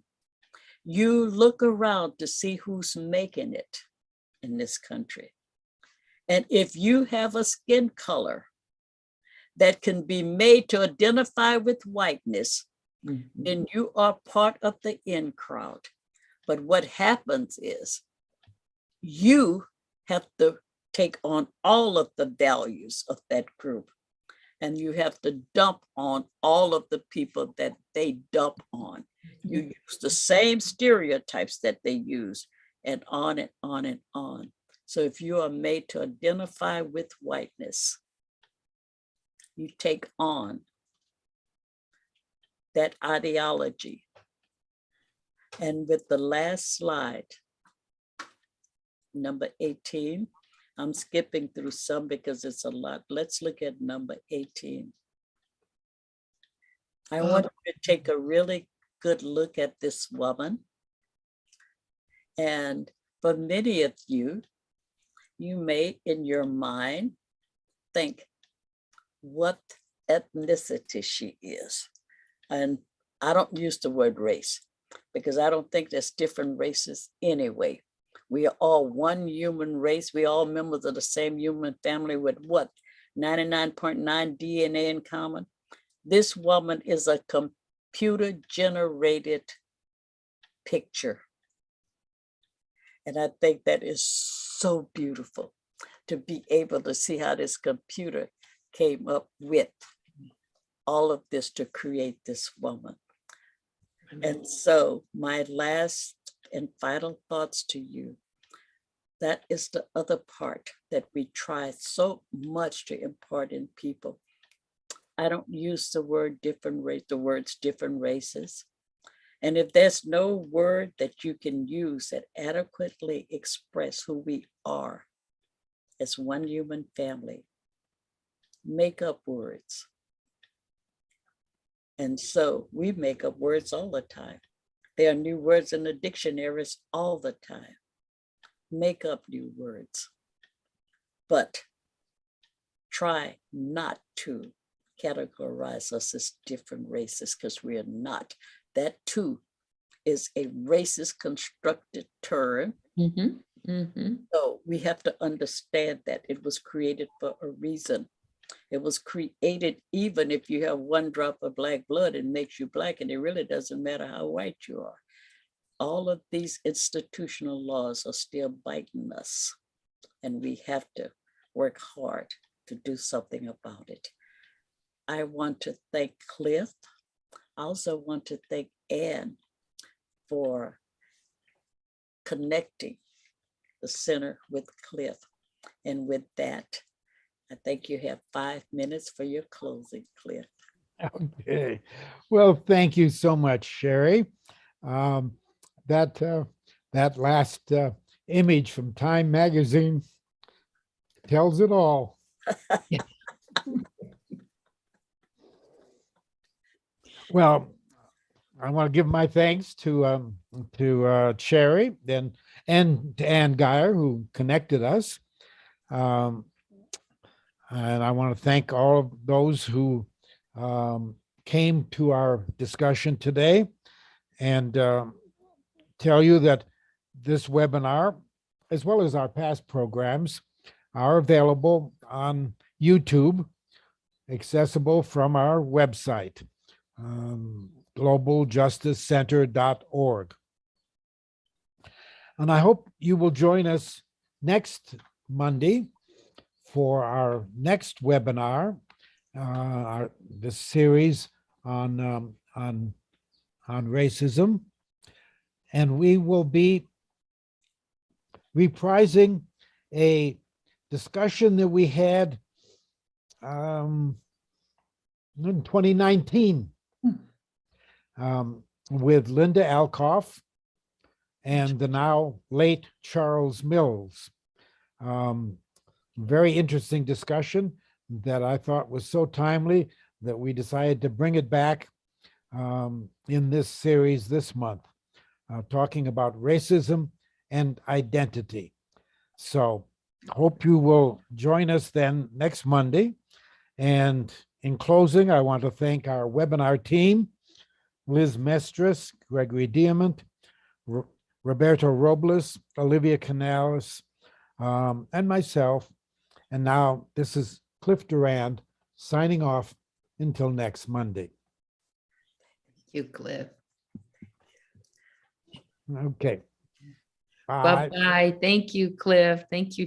you look around to see who's making it in this country. And if you have a skin color that can be made to identify with whiteness, then you are part of the in crowd. But what happens is you have to take on all of the values of that group, and you have to dump on all of the people that they dump on. You use the same stereotypes that they use, and on and on and on. So if you are made to identify with whiteness, you take on that ideology. And with the last slide, number 18, I'm skipping through some because it's a lot. Let's look at number 18. I want you to take a really good look at this woman. And for many of you, you may in your mind think what ethnicity she is. And I don't use the word race because I don't think there's different races anyway. We are all one human race. We all members of the same human family with what? 99.9 DNA in common. This woman is a computer generated picture. And I think that is so beautiful to be able to see how this computer came up with all of this to create this woman. And so my last and final thoughts to you, that is the other part that we try so much to impart in people. I don't use the word different race, the words different races. And if there's no word that you can use that adequately express who we are as one human family, make up words. And so we make up words all the time. There are new words in the dictionaries all the time. Make up new words, but try not to categorize us as different races because we are not. That too is a racist constructed term. So we have to understand that it was created for a reason. It was created even if you have one drop of black blood, it makes you black, and it really doesn't matter how white you are. All of these institutional laws are still biting us, and we have to work hard to do something about it. I want to thank Cliff. I also want to thank Anne for connecting the center with Cliff. And with that, I think you have 5 minutes for your closing, Cliff. Okay. Well, thank you so much, Sherry. That last image from Time magazine tells it all. Well, I want to give my thanks to Sherry and to Ann Geyer, who connected us. And I want to thank all of those who came to our discussion today, and tell you that this webinar, as well as our past programs, are available on YouTube, accessible from our website. globaljusticecenter.org. And I hope you will join us next Monday for our next webinar, this series on racism. And we will be reprising a discussion that we had in 2019 with Linda Alcoff and the now late Charles Mills. Very interesting discussion that I thought was so timely that we decided to bring it back in this series this month, talking about racism and identity. So hope you will join us then next Monday. And in closing, I want to thank our webinar team, Liz Mestris, Gregory Diamant, Roberto Robles, Olivia Canales, and myself. And now this is Cliff Durand signing off until next Monday. Thank you, Cliff. Okay. Bye. Bye-bye. Thank you, Cliff. Thank you.